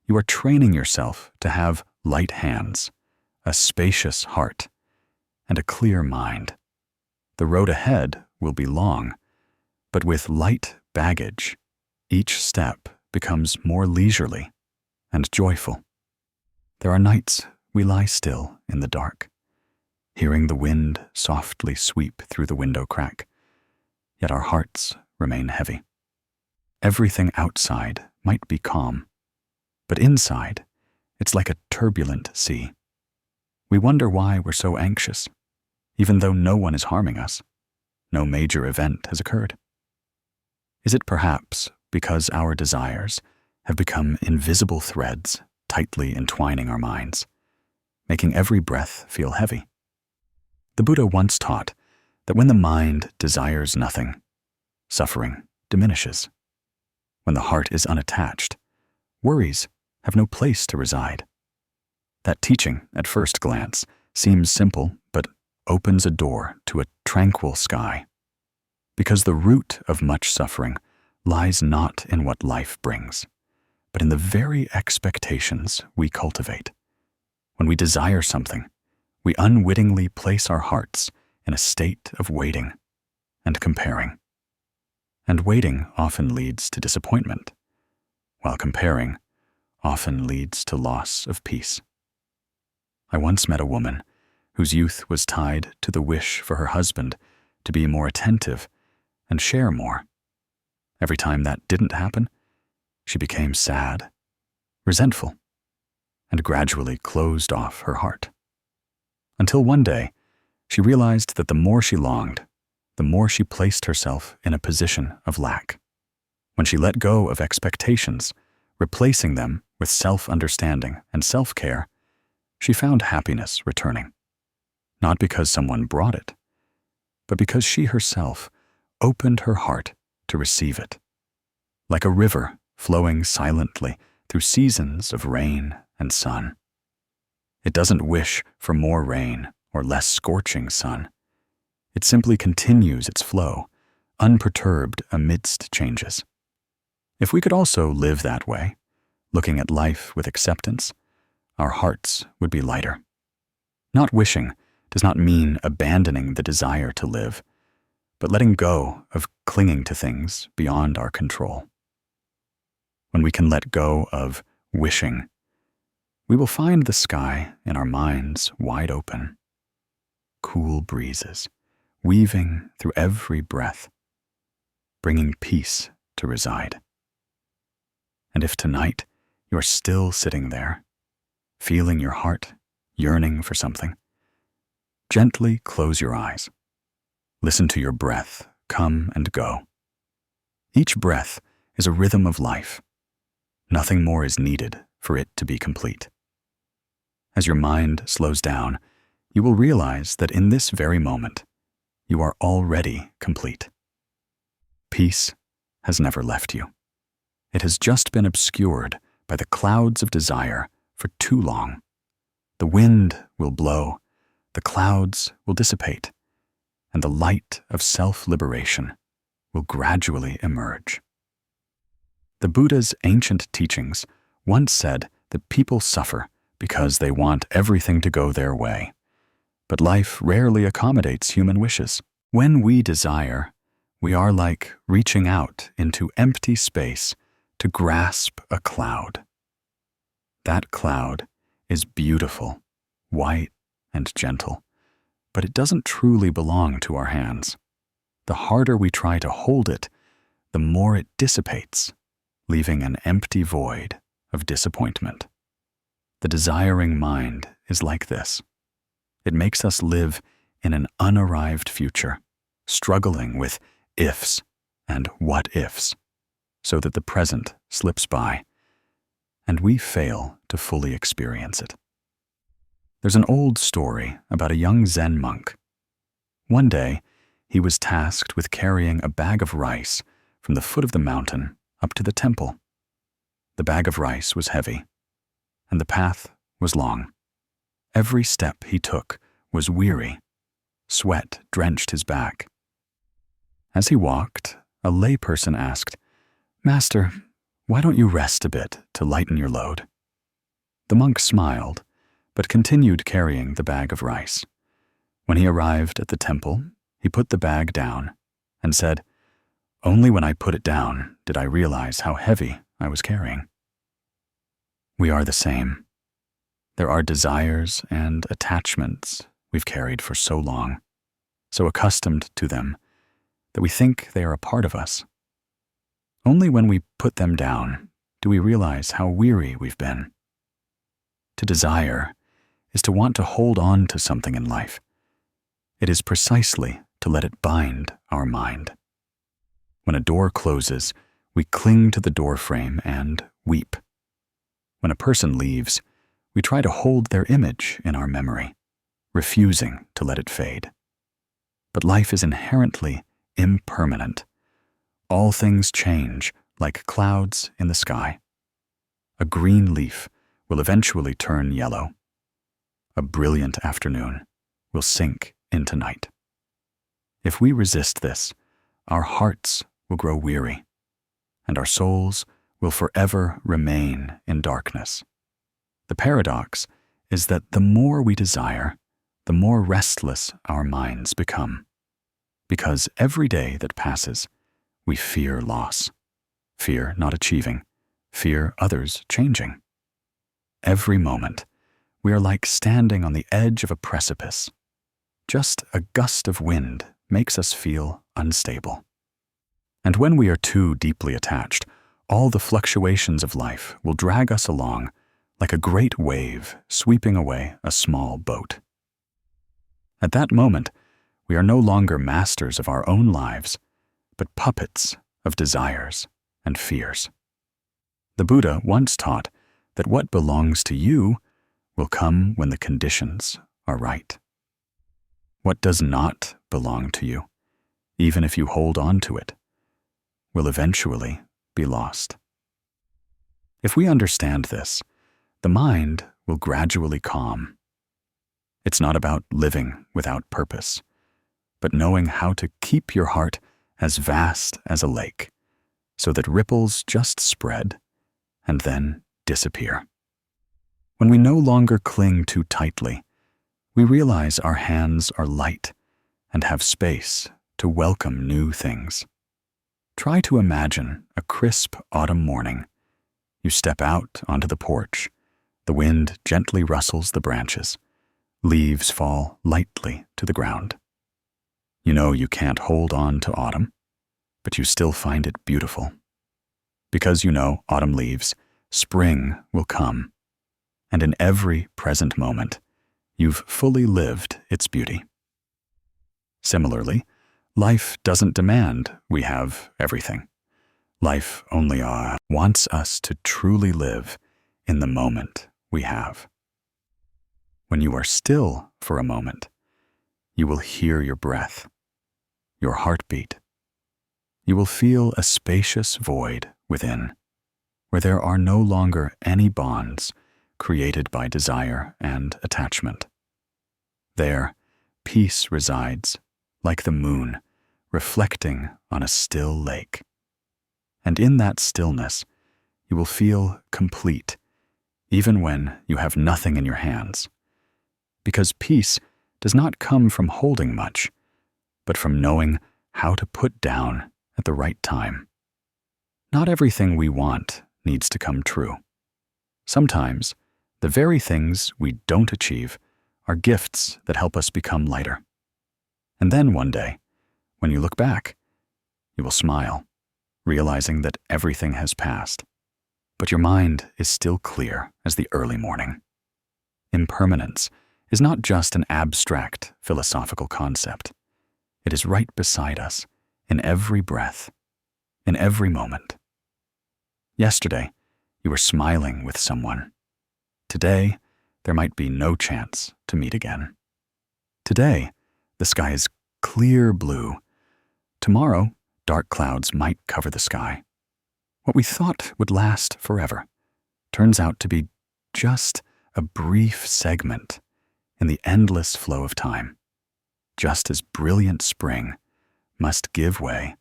you are training yourself to have light hands, a spacious heart, and a clear mind. The road ahead will be long, but with light baggage, each step becomes more leisurely and joyful. There are nights we lie still in the dark, hearing the wind softly sweep through the window crack, yet our hearts remain heavy. Everything outside might be calm, but inside, it's like a turbulent sea. We wonder why we're so anxious, even though no one is harming us. No major event has occurred. Is it perhaps because our desires have become invisible threads tightly entwining our minds, making every breath feel heavy? The Buddha once taught that when the mind desires nothing, suffering diminishes. When the heart is unattached, worries have no place to reside. That teaching, at first glance, seems simple, but opens a door to a tranquil sky. Because the root of much suffering lies not in what life brings, but in the very expectations we cultivate. When we desire something, we unwittingly place our hearts in a state of waiting and comparing. And waiting often leads to disappointment, while comparing often leads to loss of peace. I once met a woman whose youth was tied to the wish for her husband to be more attentive and share more. Every time that didn't happen, she became sad, resentful, and gradually closed off her heart. Until one day, she realized that the more she longed, the more she placed herself in a position of lack. When she let go of expectations, replacing them with self-understanding and self-care, she found happiness returning. Not because someone brought it, but because she herself opened her heart to receive it. Like a river flowing silently through seasons of rain and sun. It doesn't wish for more rain or less scorching sun. It simply continues its flow, unperturbed amidst changes. If we could also live that way, looking at life with acceptance, our hearts would be lighter. Not wishing does not mean abandoning the desire to live, but letting go of clinging to things beyond our control. When we can let go of wishing, we will find the sky in our minds wide open. Cool breezes, weaving through every breath, bringing peace to reside. And if tonight you are still sitting there, feeling your heart yearning for something, gently close your eyes. Listen to your breath come and go. Each breath is a rhythm of life. Nothing more is needed for it to be complete. As your mind slows down, you will realize that in this very moment, you are already complete. Peace has never left you. It has just been obscured by the clouds of desire for too long. The wind will blow, the clouds will dissipate, and the light of self-liberation will gradually emerge. The Buddha's ancient teachings once said that people suffer because they want everything to go their way. But life rarely accommodates human wishes. When we desire, we are like reaching out into empty space to grasp a cloud. That cloud is beautiful, white, and gentle, but it doesn't truly belong to our hands. The harder we try to hold it, the more it dissipates, leaving an empty void of disappointment. The desiring mind is like this. It makes us live in an unarrived future, struggling with ifs and what ifs, so that the present slips by, and we fail to fully experience it. There's an old story about a young Zen monk. One day, he was tasked with carrying a bag of rice from the foot of the mountain up to the temple. The bag of rice was heavy, and the path was long. Every step he took was weary. Sweat drenched his back. As he walked, a layperson asked, "Master, why don't you rest a bit to lighten your load?" The monk smiled, but continued carrying the bag of rice. When he arrived at the temple, he put the bag down and said, "Only when I put it down did I realize how heavy I was carrying." We are the same. There are desires and attachments we've carried for so long, so accustomed to them, that we think they are a part of us. Only when we put them down do we realize how weary we've been. To desire is to want to hold on to something in life. It is precisely to let it bind our mind. When a door closes, we cling to the door frame and weep. When a person leaves, we try to hold their image in our memory, refusing to let it fade. But life is inherently impermanent. All things change like clouds in the sky. A green leaf will eventually turn yellow. A brilliant afternoon will sink into night. If we resist this, our hearts will grow weary, and our souls will forever remain in darkness. The paradox is that the more we desire, the more restless our minds become, because every day that passes, we fear loss, fear not achieving, fear others changing. Every moment, we are like standing on the edge of a precipice. Just a gust of wind makes us feel unstable. And when we are too deeply attached, all the fluctuations of life will drag us along like a great wave sweeping away a small boat. At that moment, we are no longer masters of our own lives, but puppets of desires and fears. The Buddha once taught that what belongs to you will come when the conditions are right. What does not belong to you, even if you hold on to it, will eventually be lost. If we understand this, the mind will gradually calm. It's not about living without purpose, but knowing how to keep your heart as vast as a lake, so that ripples just spread and then disappear. When we no longer cling too tightly, we realize our hands are light and have space to welcome new things. Try to imagine a crisp autumn morning. You step out onto the porch. The wind gently rustles the branches. Leaves fall lightly to the ground. You know you can't hold on to autumn, but you still find it beautiful. Because you know autumn leaves, spring will come. And in every present moment, you've fully lived its beauty. Similarly, life doesn't demand we have everything. Life only wants us to truly live in the moment we have. When you are still for a moment, you will hear your breath, your heartbeat. You will feel a spacious void within, where there are no longer any bonds created by desire and attachment. There, peace resides, like the moon, reflecting on a still lake. And in that stillness, you will feel complete, even when you have nothing in your hands. Because peace does not come from holding much, but from knowing how to put down at the right time. Not everything we want needs to come true. Sometimes, the very things we don't achieve are gifts that help us become lighter. And then one day, when you look back, you will smile, realizing that everything has passed, but your mind is still clear as the early morning. Impermanence is not just an abstract philosophical concept. It is right beside us, in every breath, in every moment. Yesterday, you were smiling with someone. Today, there might be no chance to meet again. Today, the sky is clear blue. Tomorrow, dark clouds might cover the sky. What we thought would last forever turns out to be just a brief segment in the endless flow of time, just as brilliant spring must give way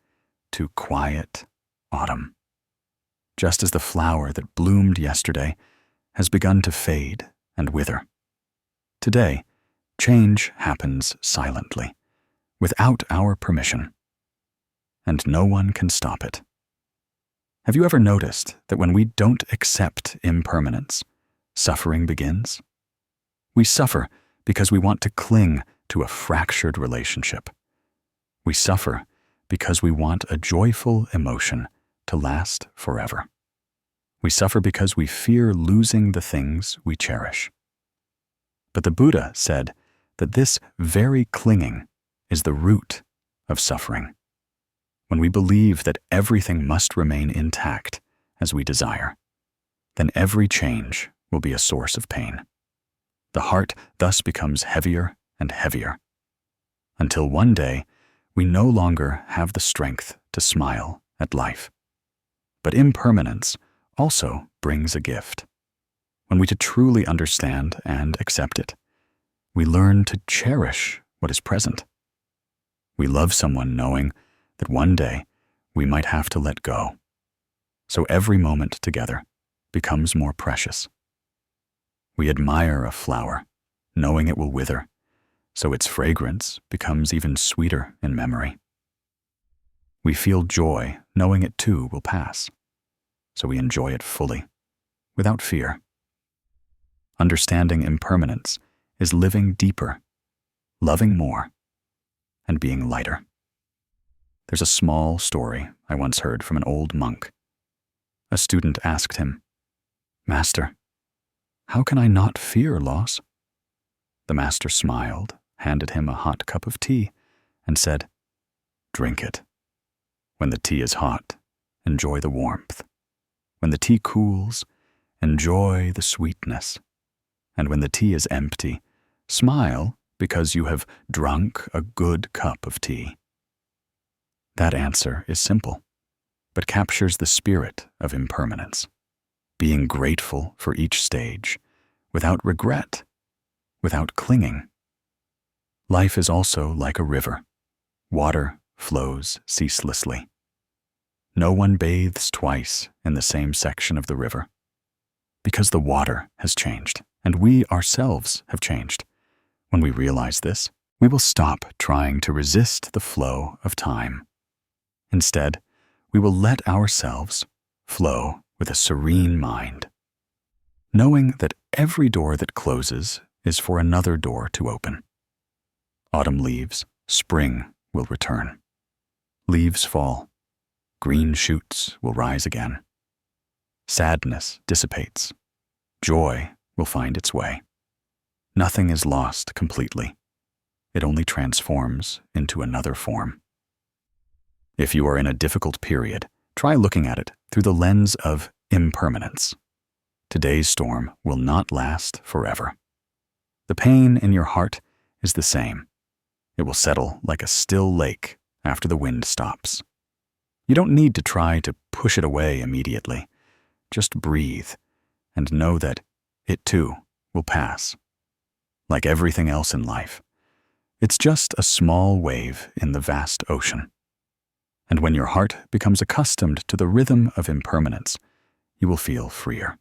to quiet autumn. Just as the flower that bloomed yesterday has begun to fade and wither. Today, change happens silently, without our permission, and no one can stop it. Have you ever noticed that when we don't accept impermanence, suffering begins? We suffer because we want to cling to a fractured relationship. We suffer because we want a joyful emotion to last forever. We suffer because we fear losing the things we cherish. But the Buddha said that this very clinging is the root of suffering. When we believe that everything must remain intact as we desire, then every change will be a source of pain. The heart thus becomes heavier and heavier, until one day we no longer have the strength to smile at life. But impermanence also brings a gift. When we truly understand and accept it, we learn to cherish what is present. We love someone knowing that one day we might have to let go, so every moment together becomes more precious. We admire a flower, knowing it will wither, so its fragrance becomes even sweeter in memory. We feel joy knowing it too will pass, so we enjoy it fully, without fear. Understanding impermanence is living deeper, loving more, and being lighter. There's a small story I once heard from an old monk. A student asked him, "Master, how can I not fear loss?" The master smiled, handed him a hot cup of tea, and said, "Drink it. When the tea is hot, enjoy the warmth. When the tea cools, enjoy the sweetness. And when the tea is empty, smile because you have drunk a good cup of tea." That answer is simple, but captures the spirit of impermanence, being grateful for each stage, without regret, without clinging. Life is also like a river. Water flows ceaselessly. No one bathes twice in the same section of the river, because the water has changed, and we ourselves have changed. When we realize this, we will stop trying to resist the flow of time. Instead, we will let ourselves flow with a serene mind, knowing that every door that closes is for another door to open. Autumn leaves, spring will return. Leaves fall, green shoots will rise again. Sadness dissipates, joy will find its way. Nothing is lost completely. It only transforms into another form. If you are in a difficult period, try looking at it through the lens of impermanence. Today's storm will not last forever. The pain in your heart is the same. It will settle like a still lake after the wind stops. You don't need to try to push it away immediately. Just breathe and know that it too will pass. Like everything else in life, it's just a small wave in the vast ocean. And when your heart becomes accustomed to the rhythm of impermanence, you will feel freer.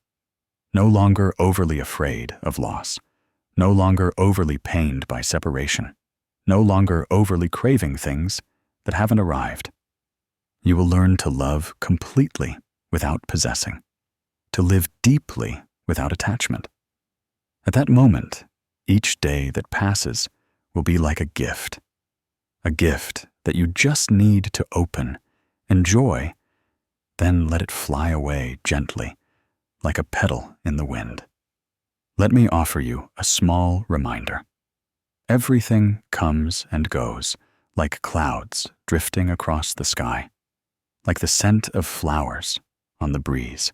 No longer overly afraid of loss, no longer overly pained by separation, no longer overly craving things that haven't arrived. You will learn to love completely without possessing, to live deeply without attachment. At that moment, each day that passes will be like a gift that you just need to open, enjoy, then let it fly away gently, like a petal in the wind. Let me offer you a small reminder. Everything comes and goes, like clouds drifting across the sky, like the scent of flowers on the breeze.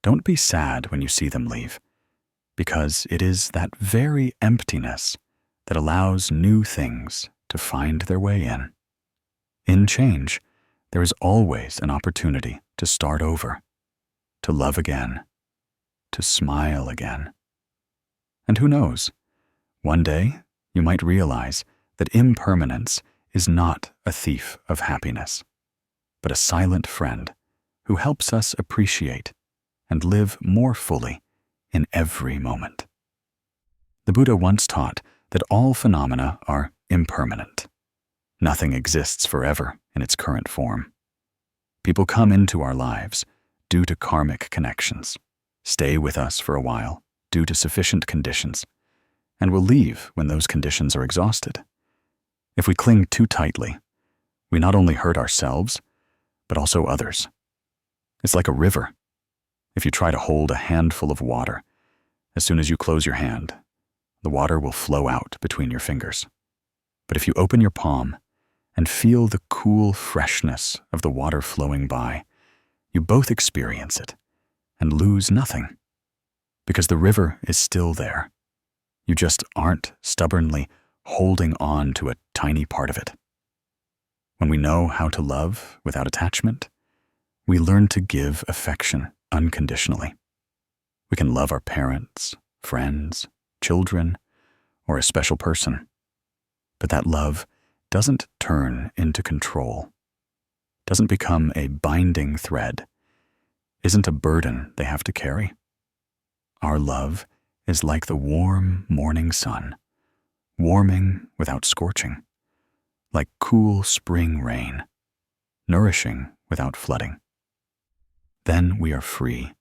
Don't be sad when you see them leave, because it is that very emptiness that allows new things to find their way in. In change, there is always an opportunity to start over, to love again, to smile again. And who knows, one day you might realize that impermanence is not a thief of happiness, but a silent friend who helps us appreciate and live more fully in every moment. The Buddha once taught that all phenomena are impermanent. Nothing exists forever in its current form. People come into our lives due to karmic connections, stay with us for a while due to sufficient conditions, and will leave when those conditions are exhausted. If we cling too tightly, we not only hurt ourselves, but also others. It's like a river. If you try to hold a handful of water, as soon as you close your hand, the water will flow out between your fingers. But if you open your palm and feel the cool freshness of the water flowing by, you both experience it and lose nothing, because the river is still there. You just aren't stubbornly holding on to a tiny part of it. When we know how to love without attachment, we learn to give affection unconditionally. We can love our parents, friends, children, or a special person. But that love doesn't turn into control, doesn't become a binding thread, isn't a burden they have to carry. Our love is like the warm morning sun, warming without scorching, like cool spring rain, nourishing without flooding. Then we are free,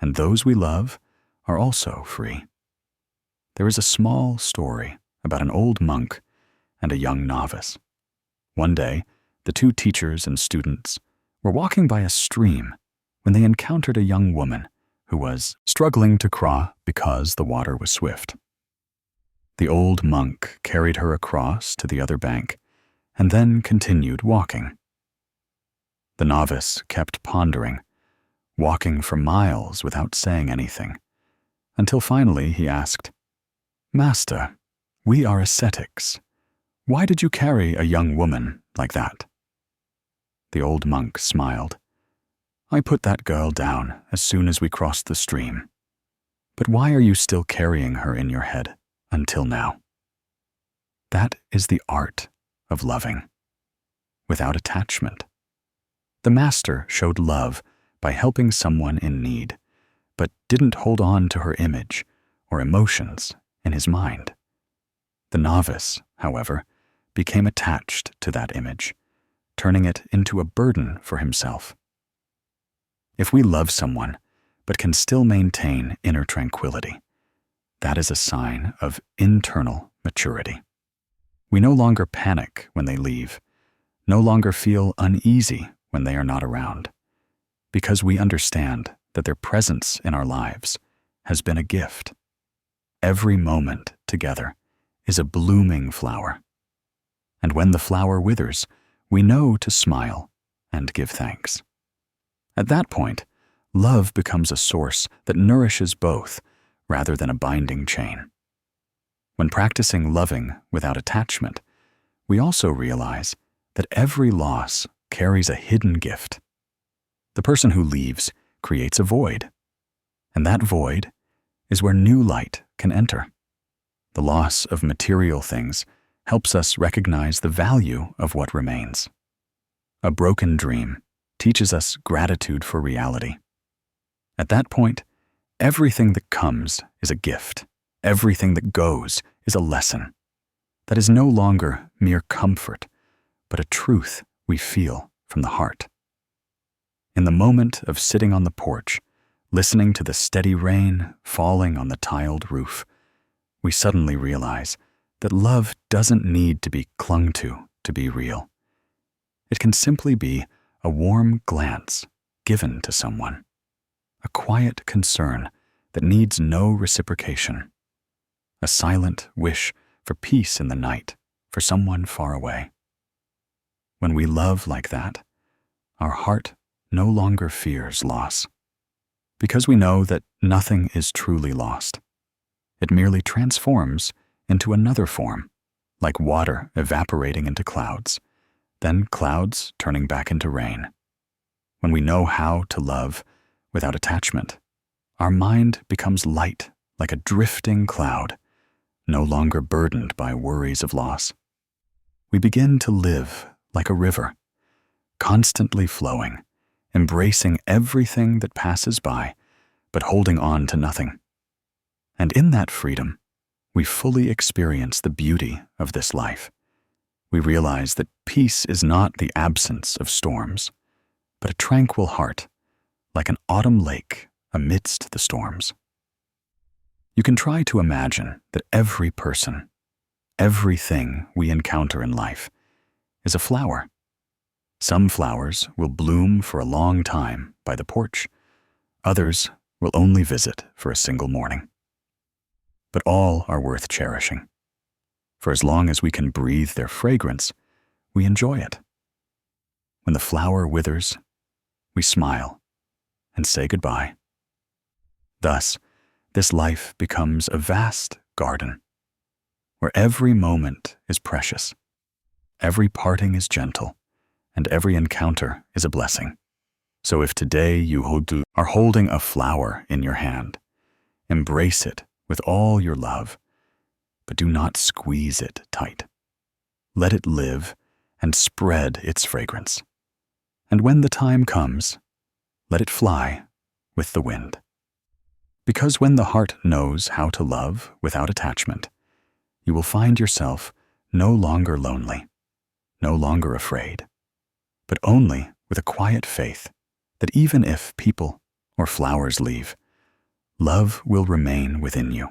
and those we love are also free. There is a small story about an old monk and a young novice. One day, the two teachers and students were walking by a stream when they encountered a young woman who was struggling to cross because the water was swift. The old monk carried her across to the other bank and then continued walking. The novice kept pondering, walking for miles without saying anything, until finally he asked, "Master, we are ascetics. Why did you carry a young woman like that?" The old monk smiled. "I put that girl down as soon as we crossed the stream. But why are you still carrying her in your head until now?" That is the art of loving, without attachment. The master showed love by helping someone in need, but didn't hold on to her image or emotions in his mind. The novice, however, became attached to that image, turning it into a burden for himself. If we love someone, but can still maintain inner tranquility, that is a sign of internal maturity. We no longer panic when they leave, no longer feel uneasy when they are not around, because we understand that their presence in our lives has been a gift. Every moment together is a blooming flower. And when the flower withers, we know to smile and give thanks. At that point, love becomes a source that nourishes both rather than a binding chain. When practicing loving without attachment, we also realize that every loss carries a hidden gift. The person who leaves creates a void, and that void is where new light can enter. The loss of material things helps us recognize the value of what remains. A broken dream teaches us gratitude for reality. At that point, everything that comes is a gift. Everything that goes is a lesson. That is no longer mere comfort, but a truth we feel from the heart. In the moment of sitting on the porch, listening to the steady rain falling on the tiled roof, we suddenly realize that love doesn't need to be clung to be real. It can simply be a warm glance given to someone, a quiet concern that needs no reciprocation, a silent wish for peace in the night for someone far away. When we love like that, our heart no longer fears loss, because we know that nothing is truly lost. It merely transforms into another form, like water evaporating into clouds, then clouds turning back into rain. When we know how to love without attachment, our mind becomes light like a drifting cloud, no longer burdened by worries of loss. We begin to live like a river, constantly flowing, embracing everything that passes by, but holding on to nothing. And in that freedom, we fully experience the beauty of this life. We realize that peace is not the absence of storms, but a tranquil heart, like an autumn lake amidst the storms. You can try to imagine that every person, everything we encounter in life, is a flower Some flowers will bloom for a long time by the porch. Others will only visit for a single morning. But all are worth cherishing. For as long as we can breathe their fragrance, we enjoy it. When the flower withers, we smile and say goodbye. Thus, this life becomes a vast garden, where every moment is precious, every parting is gentle, and every encounter is a blessing. So if today you are holding a flower in your hand, embrace it with all your love, but do not squeeze it tight. Let it live and spread its fragrance. And when the time comes, let it fly with the wind. Because when the heart knows how to love without attachment, you will find yourself no longer lonely, no longer afraid, but only with a quiet faith that even if people or flowers leave, love will remain within you,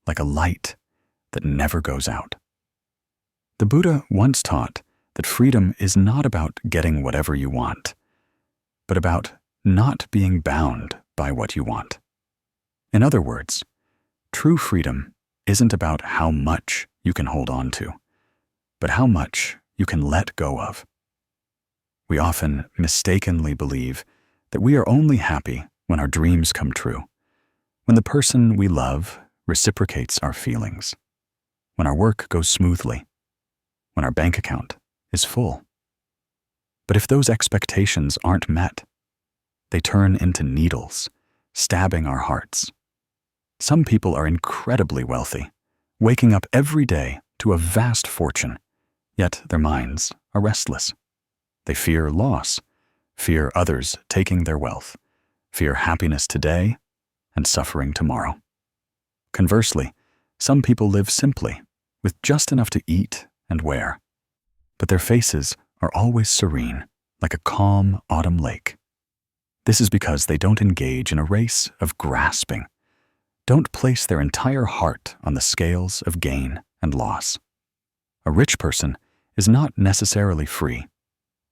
like a light that never goes out. The Buddha once taught that freedom is not about getting whatever you want, but about not being bound by what you want. In other words, true freedom isn't about how much you can hold on to, but how much you can let go of. We often mistakenly believe that we are only happy when our dreams come true, when the person we love reciprocates our feelings, when our work goes smoothly, when our bank account is full. But if those expectations aren't met, they turn into needles, stabbing our hearts. Some people are incredibly wealthy, waking up every day to a vast fortune, yet their minds are restless. They fear loss, fear others taking their wealth, fear happiness today and suffering tomorrow. Conversely, some people live simply, with just enough to eat and wear, but their faces are always serene, like a calm autumn lake. This is because they don't engage in a race of grasping, don't place their entire heart on the scales of gain and loss. A rich person is not necessarily free,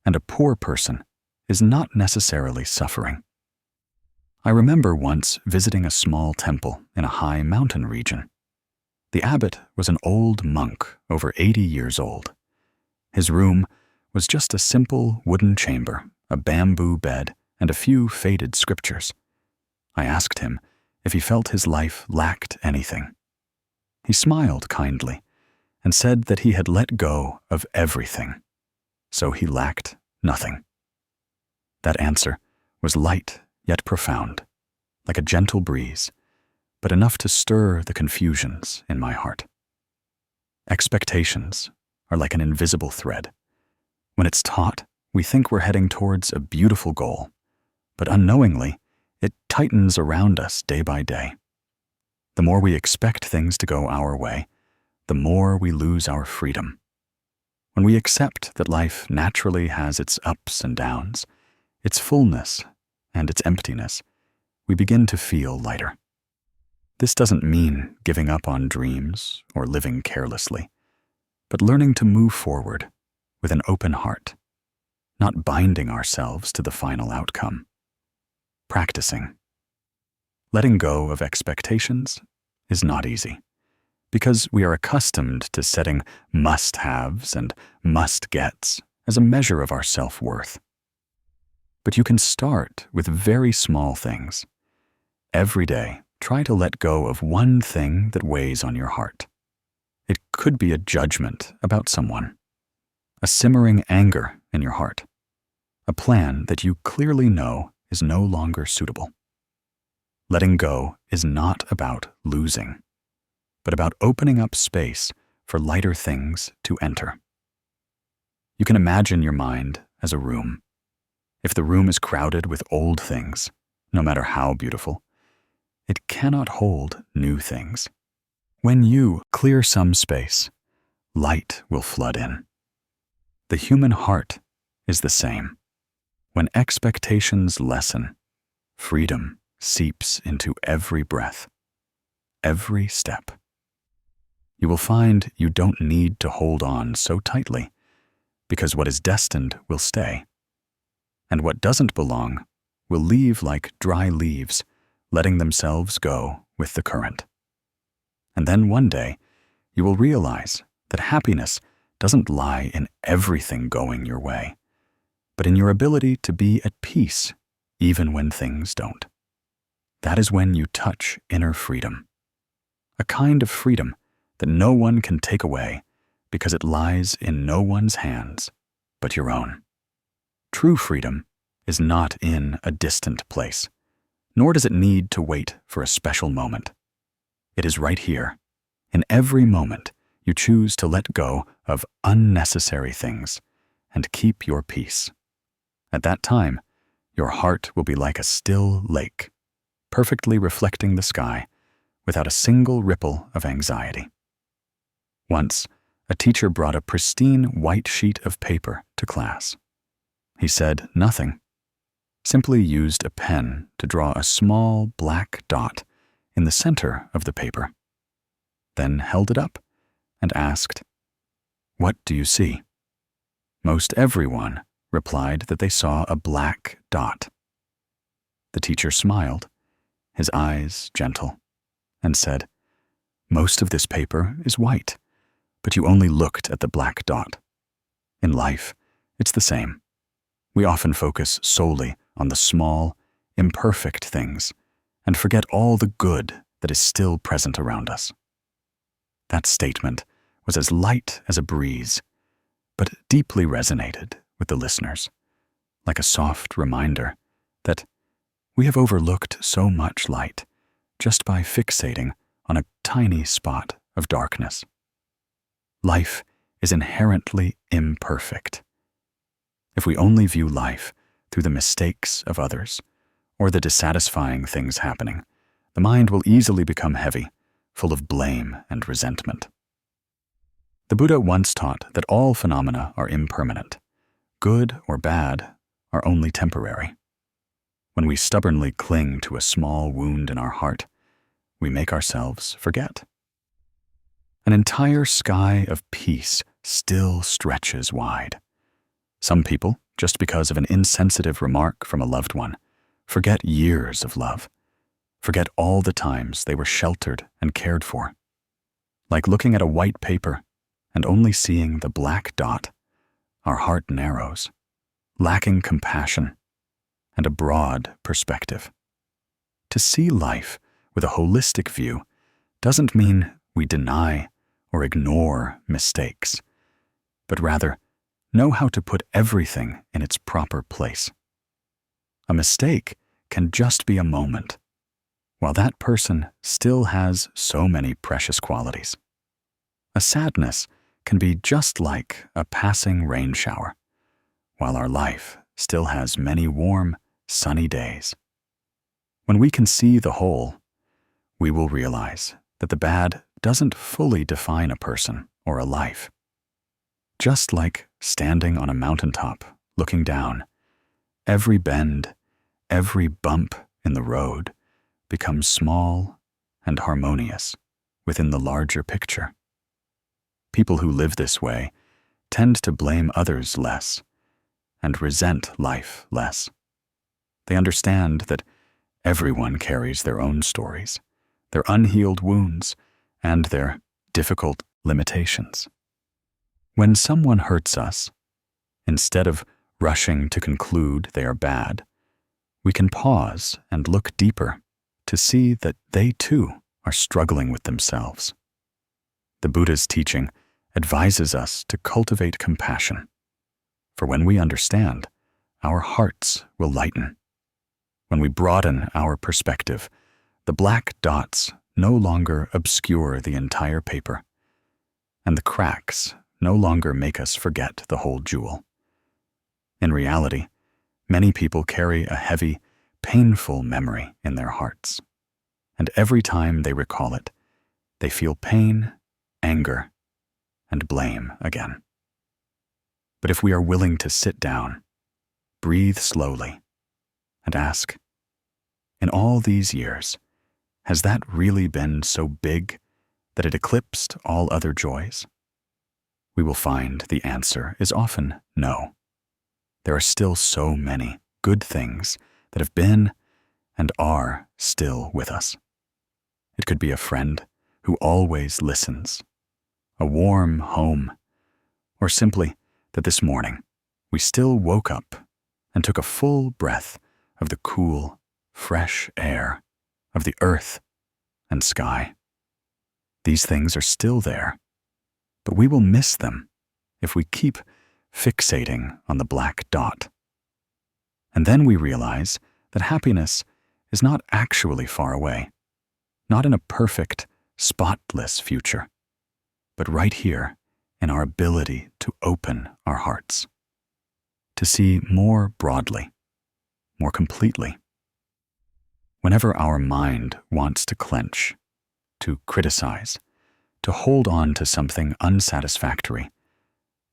and a poor person is not necessarily suffering. I remember once visiting a small temple in a high mountain region. The abbot was an old monk, over 80 years old. His room was just a simple wooden chamber, a bamboo bed, and a few faded scriptures. I asked him if he felt his life lacked anything. He smiled kindly and said that he had let go of everything, so he lacked nothing. That answer was light yet profound, like a gentle breeze, but enough to stir the confusions in my heart. Expectations are like an invisible thread. When it's taut, we think we're heading towards a beautiful goal, but unknowingly, it tightens around us day by day. The more we expect things to go our way, the more we lose our freedom. When we accept that life naturally has its ups and downs, its fullness and its emptiness, we begin to feel lighter. This doesn't mean giving up on dreams or living carelessly, but learning to move forward with an open heart, not binding ourselves to the final outcome. Practicing. Letting go of expectations is not easy, because we are accustomed to setting must-haves and must-gets as a measure of our self-worth. But you can start with very small things. Every day, try to let go of one thing that weighs on your heart. It could be a judgment about someone, a simmering anger in your heart, a plan that you clearly know is no longer suitable. Letting go is not about losing, but about opening up space for lighter things to enter. You can imagine your mind as a room. If the room is crowded with old things, no matter how beautiful, it cannot hold new things. When you clear some space, light will flood in. The human heart is the same. When expectations lessen, freedom seeps into every breath, every step. You will find you don't need to hold on so tightly, because what is destined will stay, and what doesn't belong will leave like dry leaves, letting themselves go with the current. And then one day, you will realize that happiness doesn't lie in everything going your way, but in your ability to be at peace even when things don't. That is when you touch inner freedom, a kind of freedom that no one can take away because it lies in no one's hands but your own. True freedom is not in a distant place, nor does it need to wait for a special moment. It is right here, in every moment you choose to let go of unnecessary things and keep your peace. At that time, your heart will be like a still lake, perfectly reflecting the sky without a single ripple of anxiety. Once, a teacher brought a pristine white sheet of paper to class. He said nothing, simply used a pen to draw a small black dot in the center of the paper, then held it up and asked, "What do you see?" Most everyone replied that they saw a black dot. The teacher smiled, his eyes gentle, and said, "Most of this paper is white, but you only looked at the black dot. In life, it's the same. We often focus solely on the small, imperfect things and forget all the good that is still present around us." That statement was as light as a breeze, but deeply resonated with the listeners, like a soft reminder that we have overlooked so much light just by fixating on a tiny spot of darkness. Life is inherently imperfect. If we only view life through the mistakes of others or the dissatisfying things happening, the mind will easily become heavy, full of blame and resentment. The Buddha once taught that all phenomena are impermanent. Good or bad are only temporary. When we stubbornly cling to a small wound in our heart, we make ourselves forget. An entire sky of peace still stretches wide. Some people, just because of an insensitive remark from a loved one, forget years of love, forget all the times they were sheltered and cared for. Like looking at a white paper and only seeing the black dot, our heart narrows, lacking compassion and a broad perspective. To see life with a holistic view doesn't mean we deny or ignore mistakes, but rather know how to put everything in its proper place. A mistake can just be a moment, while that person still has so many precious qualities. A sadness can be just like a passing rain shower, while our life still has many warm, sunny days. When we can see the whole, we will realize that the bad doesn't fully define a person or a life. Just like standing on a mountaintop looking down, every bend, every bump in the road becomes small and harmonious within the larger picture. People who live this way tend to blame others less and resent life less. They understand that everyone carries their own stories, their unhealed wounds, and their difficult limitations. When someone hurts us, instead of rushing to conclude they are bad, we can pause and look deeper to see that they too are struggling with themselves. The Buddha's teaching advises us to cultivate compassion, for when we understand, our hearts will lighten. When we broaden our perspective, the black dots no longer obscure the entire paper, and the cracks no longer make us forget the whole jewel. In reality, many people carry a heavy, painful memory in their hearts, and every time they recall it, they feel pain, anger, and blame again. But if we are willing to sit down, breathe slowly, and ask, in all these years, has that really been so big that it eclipsed all other joys? we will find the answer is often no. There are still so many good things that have been and are still with us. It could be a friend who always listens, a warm home, or simply that this morning we still woke up and took a full breath of the cool, fresh air of the earth and sky. These things are still there, but we will miss them if we keep fixating on the black dot. And then we realize that happiness is not actually far away, not in a perfect, spotless future, but right here in our ability to open our hearts, to see more broadly, more completely. Whenever our mind wants to clench, to criticize, to hold on to something unsatisfactory,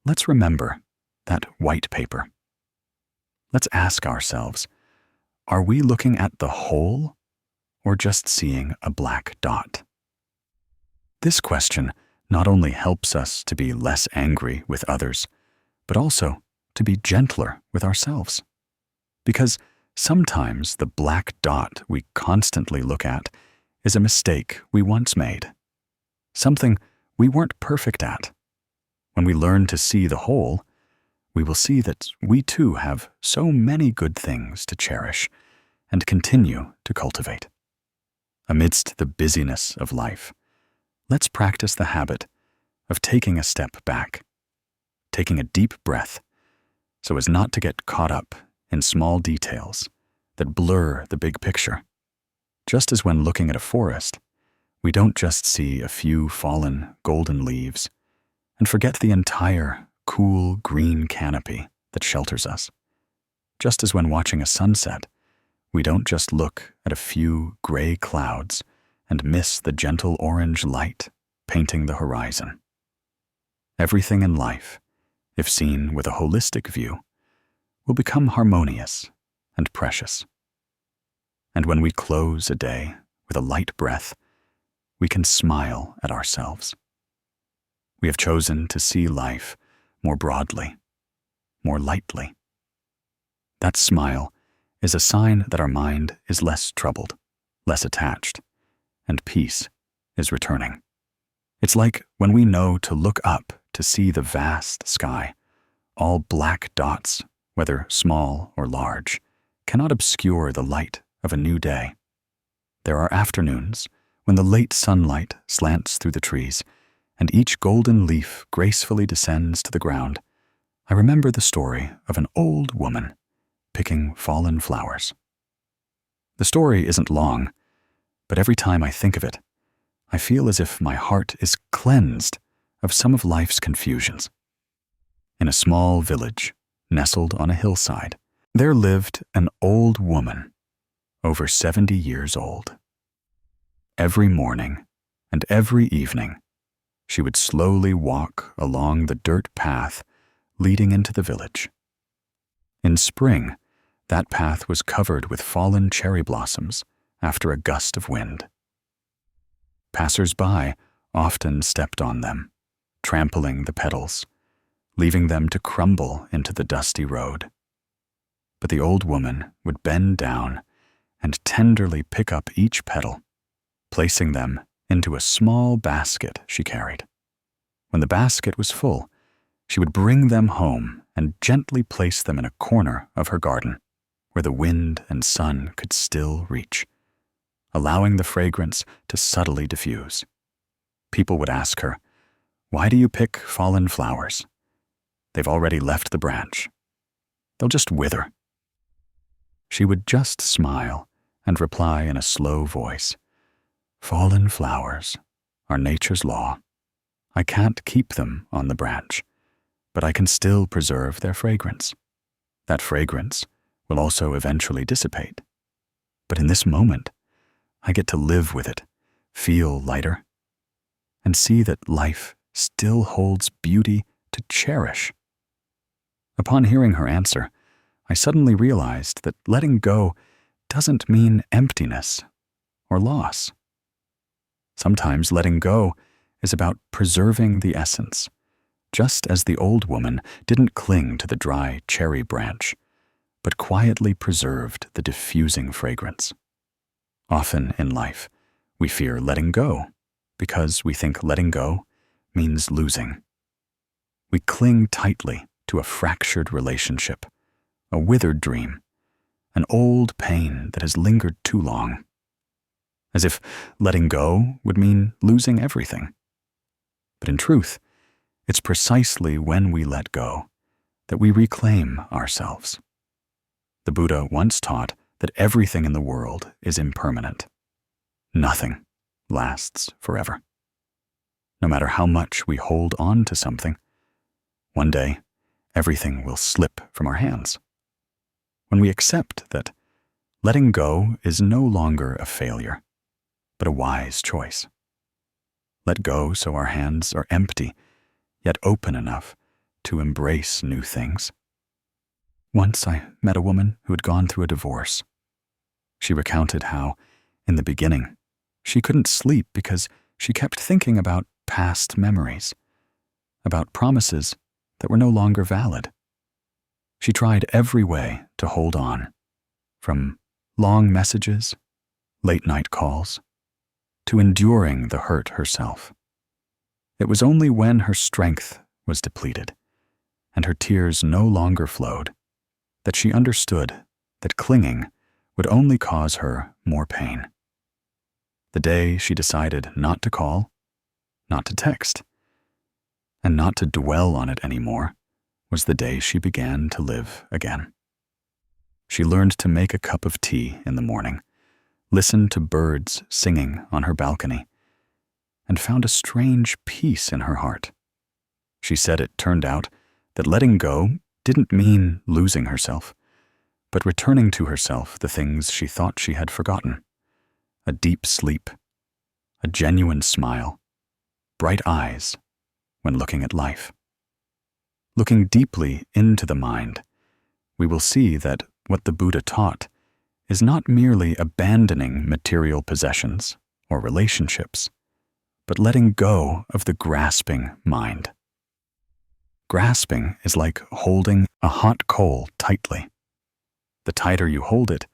let's remember that white paper. Let's ask ourselves, are we looking at the whole or just seeing a black dot? This question not only helps us to be less angry with others, but also to be gentler with ourselves. Because sometimes the black dot we constantly look at is a mistake we once made, something we weren't perfect at. When we learn to see the whole, we will see that we too have so many good things to cherish and continue to cultivate. Amidst the busyness of life, let's practice the habit of taking a step back, taking a deep breath, so as not to get caught up in small details that blur the big picture. Just as when looking at a forest, we don't just see a few fallen golden leaves and forget the entire cool green canopy that shelters us. Just as when watching a sunset, we don't just look at a few gray clouds and miss the gentle orange light painting the horizon. Everything in life, if seen with a holistic view, will become harmonious and precious. And when we close a day with a light breath, we can smile at ourselves. We have chosen to see life more broadly, more lightly. That smile is a sign that our mind is less troubled, less attached, and peace is returning. It's like when we know to look up to see the vast sky. All black dots, whether small or large, cannot obscure the light of a new day. There are afternoons when the late sunlight slants through the trees and each golden leaf gracefully descends to the ground. I remember the story of an old woman picking fallen flowers. The story isn't long, but every time I think of it, I feel as if my heart is cleansed of some of life's confusions. In a small village, nestled on a hillside, there lived an old woman, over 70 years old. Every morning and every evening, she would slowly walk along the dirt path leading into the village. In spring, that path was covered with fallen cherry blossoms after a gust of wind. Passers-by often stepped on them, trampling the petals, leaving them to crumble into the dusty road. But the old woman would bend down and tenderly pick up each petal, placing them into a small basket she carried. When the basket was full, she would bring them home and gently place them in a corner of her garden, where the wind and sun could still reach, allowing the fragrance to subtly diffuse. People would ask her, "Why do you pick fallen flowers? They've already left the branch. They'll just wither." She would just smile and reply in a slow voice, "Fallen flowers are nature's law. I can't keep them on the branch, but I can still preserve their fragrance. That fragrance will also eventually dissipate. But in this moment, I get to live with it, feel lighter, and see that life still holds beauty to cherish." Upon hearing her answer, I suddenly realized that letting go doesn't mean emptiness or loss. Sometimes letting go is about preserving the essence, just as the old woman didn't cling to the dry cherry branch, but quietly preserved the diffusing fragrance. Often in life, we fear letting go because we think letting go means losing. We cling tightly to a fractured relationship, a withered dream, an old pain that has lingered too long, as if letting go would mean losing everything. But in truth, it's precisely when we let go that we reclaim ourselves. The Buddha once taught that everything in the world is impermanent. Nothing lasts forever. No matter how much we hold on to something, one day everything will slip from our hands. When we accept that letting go is no longer a failure, but a wise choice. Let go so our hands are empty, yet open enough to embrace new things. Once I met a woman who had gone through a divorce. She recounted how, in the beginning, she couldn't sleep because she kept thinking about past memories, about promises that were no longer valid. She tried every way to hold on, from long messages, late-night calls, to enduring the hurt herself. It was only when her strength was depleted and her tears no longer flowed that she understood that clinging would only cause her more pain. The day she decided not to call, not to text, and not to dwell on it anymore was the day she began to live again. She learned to make a cup of tea in the morning, listened to birds singing on her balcony, and found a strange peace in her heart. She said it turned out that letting go didn't mean losing herself, but returning to herself the things she thought she had forgotten: a deep sleep, a genuine smile, bright eyes when looking at life. Looking deeply into the mind, we will see that what the Buddha taught is not merely abandoning material possessions or relationships, but letting go of the grasping mind. Grasping is like holding a hot coal tightly. The tighter you hold it,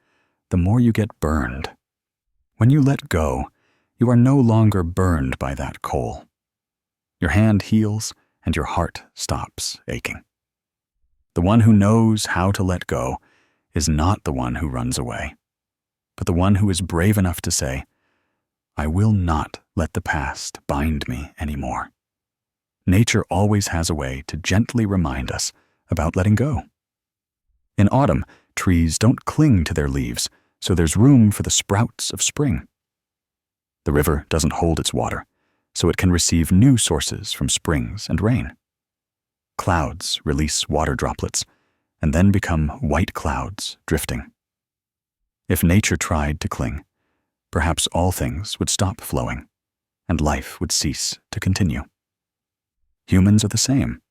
the more you get burned. When you let go, you are no longer burned by that coal. Your hand heals and your heart stops aching. The one who knows how to let go is not the one who runs away, but the one who is brave enough to say, "I will not let the past bind me anymore." Nature always has a way to gently remind us about letting go. In autumn, trees don't cling to their leaves, so there's room for the sprouts of spring. The river doesn't hold its water, so it can receive new sources from springs and rain. Clouds release water droplets and then become white clouds drifting. If nature tried to cling, perhaps all things would stop flowing and life would cease to continue. Humans are the same.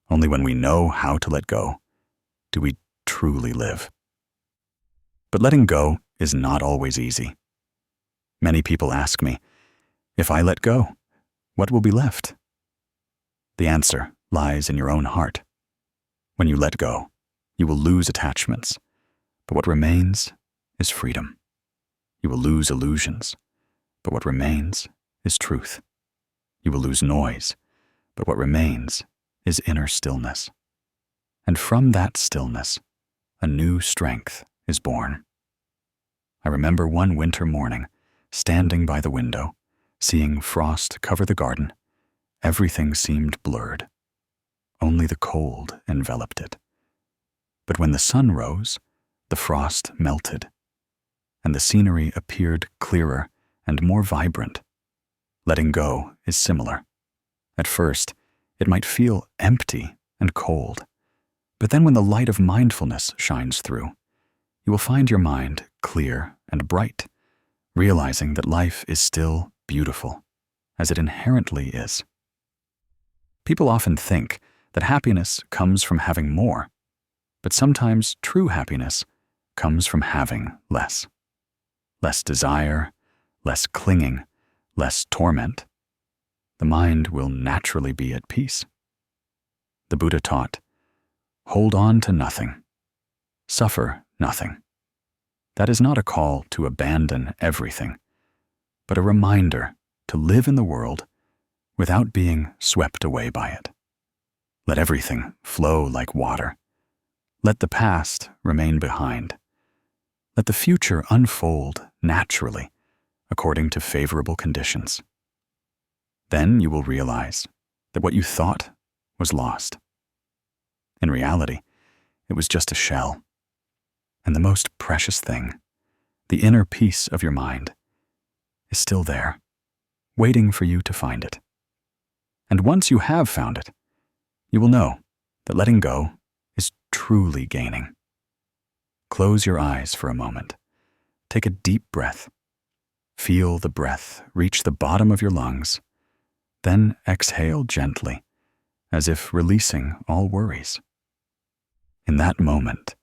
Only when we know how to let go do we truly live. But letting go is not always easy. Many people ask me, if I let go, what will be left? The answer lies in your own heart. When you let go, you will lose attachments, but what remains is freedom. You will lose illusions, but what remains is truth. You will lose noise, but what remains is inner stillness. And from that stillness, a new strength is born. I remember one winter morning, standing by the window, seeing frost cover the garden. Everything seemed blurred. Only the cold enveloped it. But when the sun rose, the frost melted, and the scenery appeared clearer and more vibrant. Letting go is similar. At first, it might feel empty and cold, but then when the light of mindfulness shines through, you will find your mind clear and bright, realizing that life is still beautiful, as it inherently is. People often think that happiness comes from having more, but sometimes true happiness comes from having less. Less desire, less clinging, less torment. The mind will naturally be at peace. The Buddha taught, hold on to nothing, suffer nothing. That is not a call to abandon everything, but a reminder to live in the world without being swept away by it. Let everything flow like water. Let the past remain behind. Let the future unfold naturally according to favorable conditions. Then you will realize that what you thought was lost. In reality, it was just a shell. And the most precious thing, the inner peace of your mind, is still there, waiting for you to find it. And once you have found it, you will know that letting go is truly gaining. Close your eyes for a moment. Take a deep breath. Feel the breath reach the bottom of your lungs. Then exhale gently, as if releasing all worries. In that moment,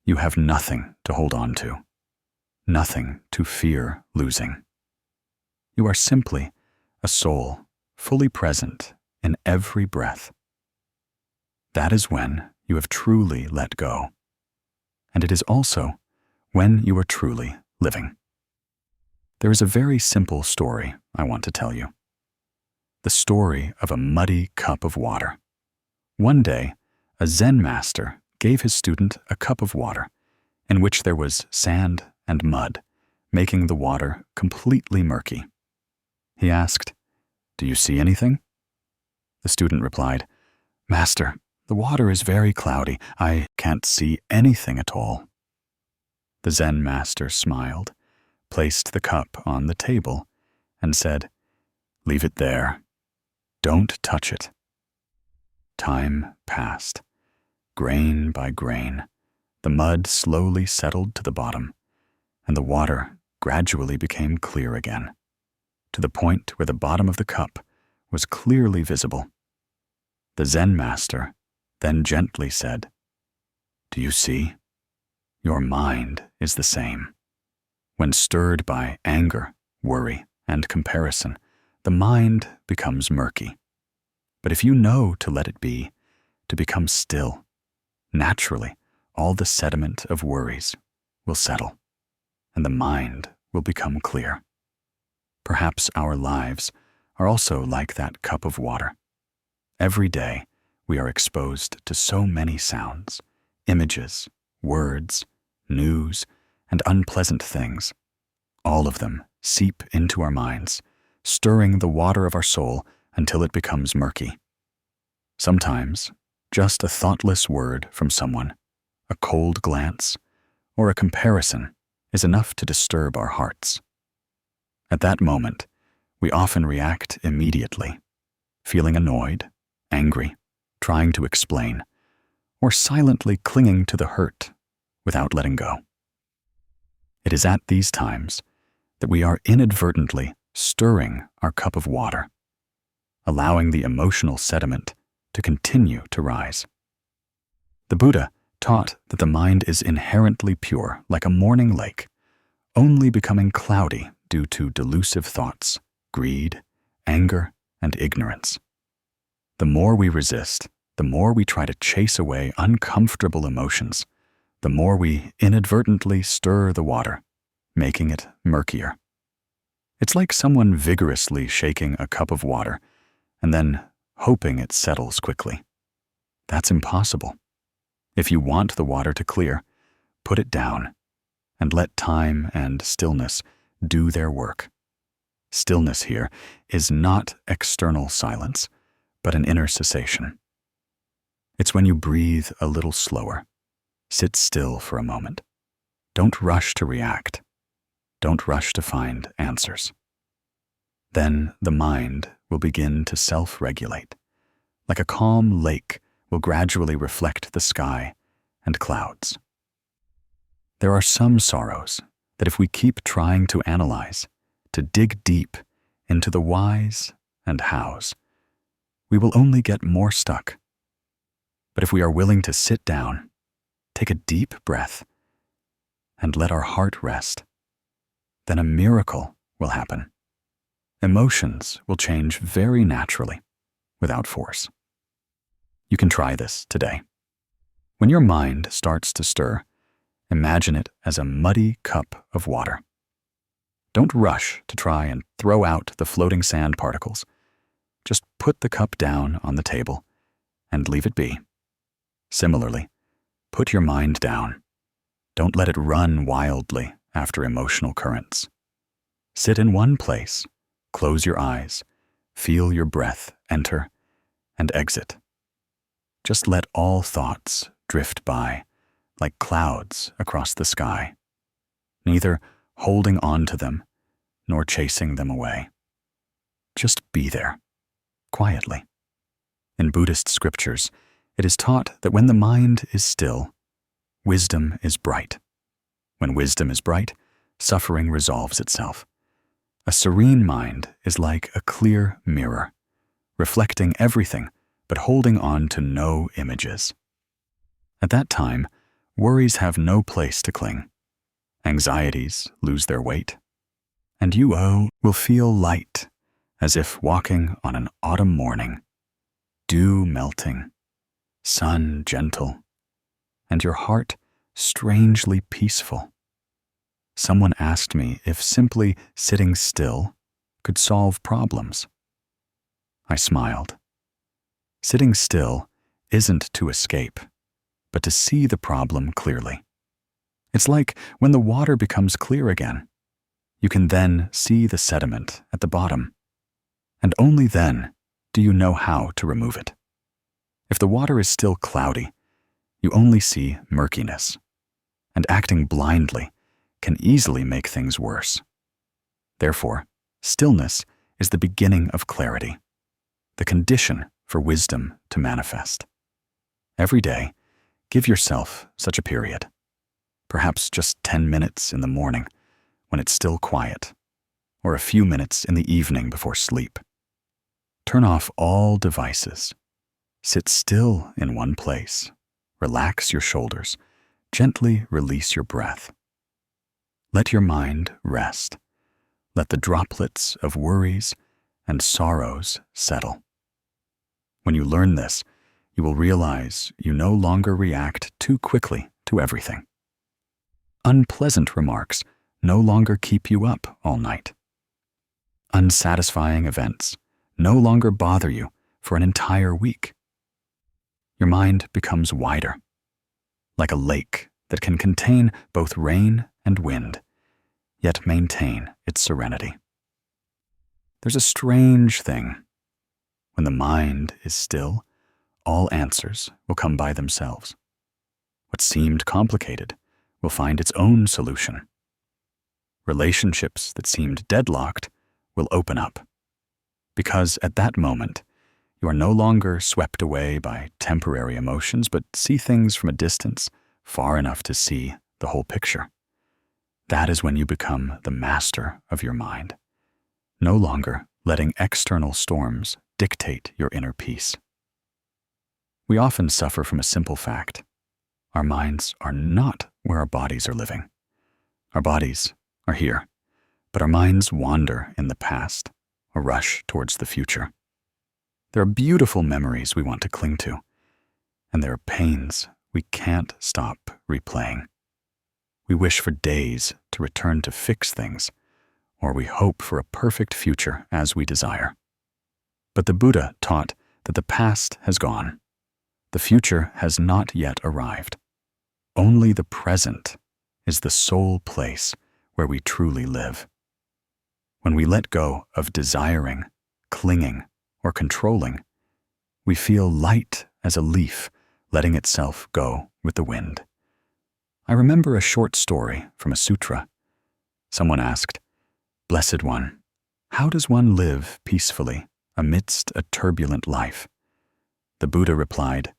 you have nothing to hold on to, nothing to fear losing. You are simply a soul fully present in every breath. That is when you have truly let go, and it is also when you are truly living. There is a very simple story I want to tell you. The story of a muddy cup of water. One day, a Zen master gave his student a cup of water in which there was sand and mud, making the water completely murky. He asked, "Do you see anything?" The student replied, "Master, the water is very cloudy. I can't see anything at all." The Zen master smiled, placed the cup on the table, and said, "Leave it there. Don't touch it." Time passed. Grain by grain, the mud slowly settled to the bottom, and the water gradually became clear again, to the point where the bottom of the cup was clearly visible. The Zen master then gently said, "Do you see? Your mind is the same. When stirred by anger, worry, and comparison, the mind becomes murky. But if you know to let it be, to become still, naturally, all the sediment of worries will settle, and the mind will become clear. Perhaps our lives are also like that cup of water. Every day, we are exposed to so many sounds, images, words, news, and unpleasant things. All of them seep into our minds, stirring the water of our soul until it becomes murky. Sometimes, just a thoughtless word from someone, a cold glance, or a comparison is enough to disturb our hearts. At that moment, we often react immediately, feeling annoyed, angry, trying to explain, or silently clinging to the hurt without letting go. It is at these times that we are inadvertently stirring our cup of water, allowing the emotional sediment to continue to rise. The Buddha taught that the mind is inherently pure, like a morning lake, only becoming cloudy due to delusive thoughts, greed, anger, and ignorance. The more we resist, the more we try to chase away uncomfortable emotions, the more we inadvertently stir the water, making it murkier. It's like someone vigorously shaking a cup of water and then hoping it settles quickly. That's impossible. If you want the water to clear, put it down and let time and stillness do their work. Stillness here is not external silence, but an inner cessation. It's when you breathe a little slower. Sit still for a moment. Don't rush to react. Don't rush to find answers. Then the mind will begin to self-regulate. Like a calm lake will gradually reflect the sky and clouds. There are some sorrows that if we keep trying to analyze, to dig deep into the whys and hows, we will only get more stuck. But if we are willing to sit down, take a deep breath, and let our heart rest, then a miracle will happen. Emotions will change very naturally, without force. You can try this today. When your mind starts to stir, imagine it as a muddy cup of water. Don't rush to try and throw out the floating sand particles. Just put the cup down on the table and leave it be. Similarly, put your mind down. Don't let it run wildly after emotional currents. Sit in one place, close your eyes, feel your breath enter and exit. Just let all thoughts drift by like clouds across the sky, neither holding on to them nor chasing them away. Just be there, quietly. In Buddhist scriptures, it is taught that when the mind is still, wisdom is bright. When wisdom is bright, suffering resolves itself. A serene mind is like a clear mirror, reflecting everything but holding on to no images. At that time, worries have no place to cling. Anxieties lose their weight, and you will feel light, as if walking on an autumn morning, dew melting, sun gentle, and your heart strangely peaceful. Someone asked me if simply sitting still could solve problems. I smiled. Sitting still isn't to escape, but to see the problem clearly. It's like when the water becomes clear again. You can then see the sediment at the bottom, and only then do you know how to remove it. If the water is still cloudy, you only see murkiness, and acting blindly can easily make things worse. Therefore, stillness is the beginning of clarity, the condition for wisdom to manifest. Every day, give yourself such a period, perhaps just 10 minutes in the morning when it's still quiet, or a few minutes in the evening before sleep. Turn off all devices. Sit still in one place. Relax your shoulders. Gently release your breath. Let your mind rest. Let the droplets of worries and sorrows settle. When you learn this, you will realize you no longer react too quickly to everything. Unpleasant remarks no longer keep you up all night. Unsatisfying events no longer bother you for an entire week. Your mind becomes wider, like a lake that can contain both rain and wind, yet maintain its serenity. There's a strange thing. When the mind is still, all answers will come by themselves. What seemed complicated will find its own solution. Relationships that seemed deadlocked will open up, because at that moment, you are no longer swept away by temporary emotions, but see things from a distance far enough to see the whole picture. That is when you become the master of your mind, no longer letting external storms dictate your inner peace. We often suffer from a simple fact. Our minds are not where our bodies are living. Our bodies are here, but our minds wander in the past or rush towards the future. There are beautiful memories we want to cling to, and there are pains we can't stop replaying. We wish for days to return to fix things, or we hope for a perfect future as we desire. But the Buddha taught that the past has gone. The future has not yet arrived. Only the present is the sole place where we truly live. When we let go of desiring, clinging, or controlling, we feel light as a leaf letting itself go with the wind. I remember a short story from a sutra. Someone asked, "Blessed One, how does one live peacefully amidst a turbulent life?" The Buddha replied,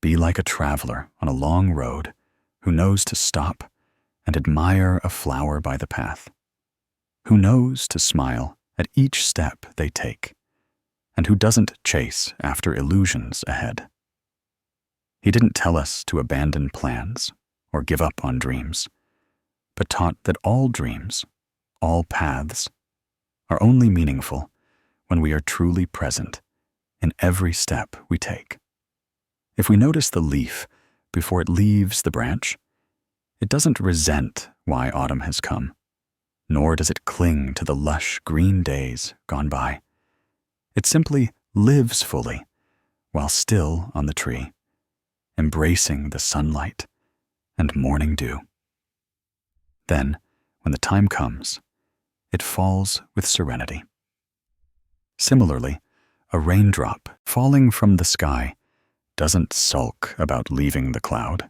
"Be like a traveler on a long road who knows to stop and admire a flower by the path, who knows to smile at each step they take, and who doesn't chase after illusions ahead." He didn't tell us to abandon plans or give up on dreams, but taught that all dreams, all paths, are only meaningful when we are truly present in every step we take. If we notice the leaf before it leaves the branch, it doesn't resent why autumn has come, nor does it cling to the lush green days gone by. It simply lives fully while still on the tree, embracing the sunlight and morning dew. Then, when the time comes, it falls with serenity. Similarly, a raindrop falling from the sky doesn't sulk about leaving the cloud,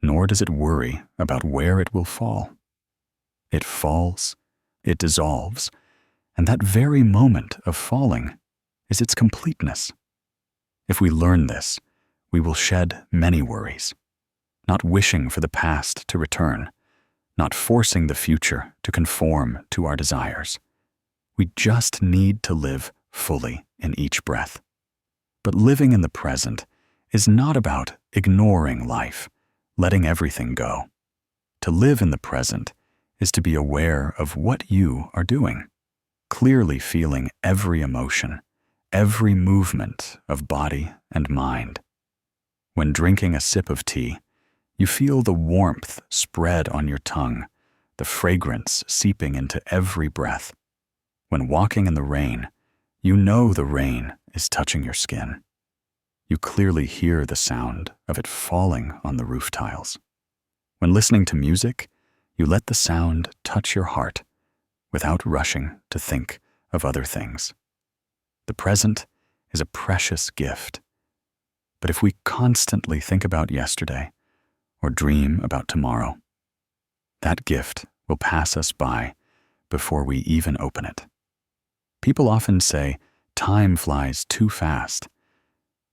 nor does it worry about where it will fall. It falls, it dissolves, and that very moment of falling is its completeness. If we learn this, we will shed many worries, not wishing for the past to return, not forcing the future to conform to our desires. We just need to live fully in each breath. But living in the present is not about ignoring life, letting everything go. To live in the present is to be aware of what you are doing, clearly feeling every emotion, every movement of body and mind. When drinking a sip of tea, you feel the warmth spread on your tongue, the fragrance seeping into every breath. When walking in the rain, you know the rain is touching your skin. You clearly hear the sound of it falling on the roof tiles. When listening to music, you let the sound touch your heart without rushing to think of other things. The present is a precious gift, but if we constantly think about yesterday or dream about tomorrow, that gift will pass us by before we even open it. People often say time flies too fast,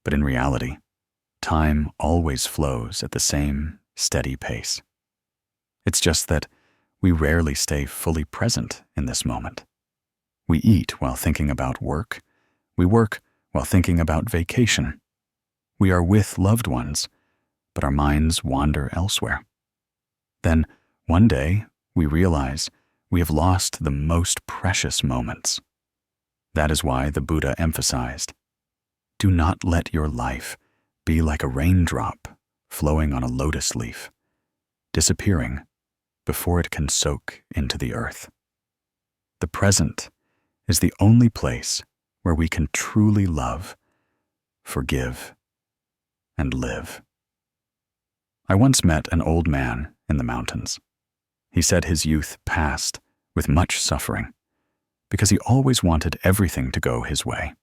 but in reality, time always flows at the same steady pace. It's just that we rarely stay fully present in this moment. We eat while thinking about work. We work while thinking about vacation. We are with loved ones, but our minds wander elsewhere. Then, one day, we realize we have lost the most precious moments. That is why the Buddha emphasized, do not let your life be like a raindrop flowing on a lotus leaf, disappearing before it can soak into the earth. The present is the only place where we can truly love, forgive, and live. I once met an old man in the mountains. He said his youth passed with much suffering because he always wanted everything to go his way.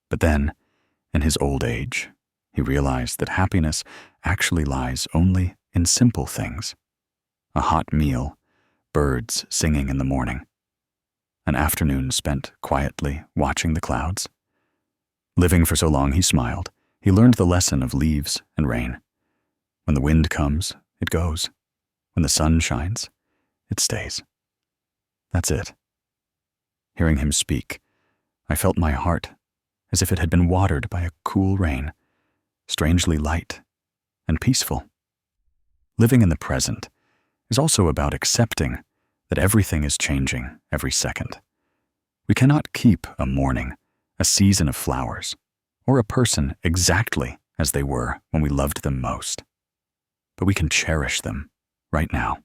But then, in his old age, he realized that happiness actually lies only in simple things. A hot meal, birds singing in the morning, an afternoon spent quietly watching the clouds. Living for so long, he smiled. He learned the lesson of leaves and rain. When the wind comes, it goes. When the sun shines, it stays. That's it. Hearing him speak, I felt my heart as if it had been watered by a cool rain, strangely light and peaceful. Living in the present is also about accepting that everything is changing every second. We cannot keep a morning, a season of flowers, or a person exactly as they were when we loved them most. But we can cherish them right now.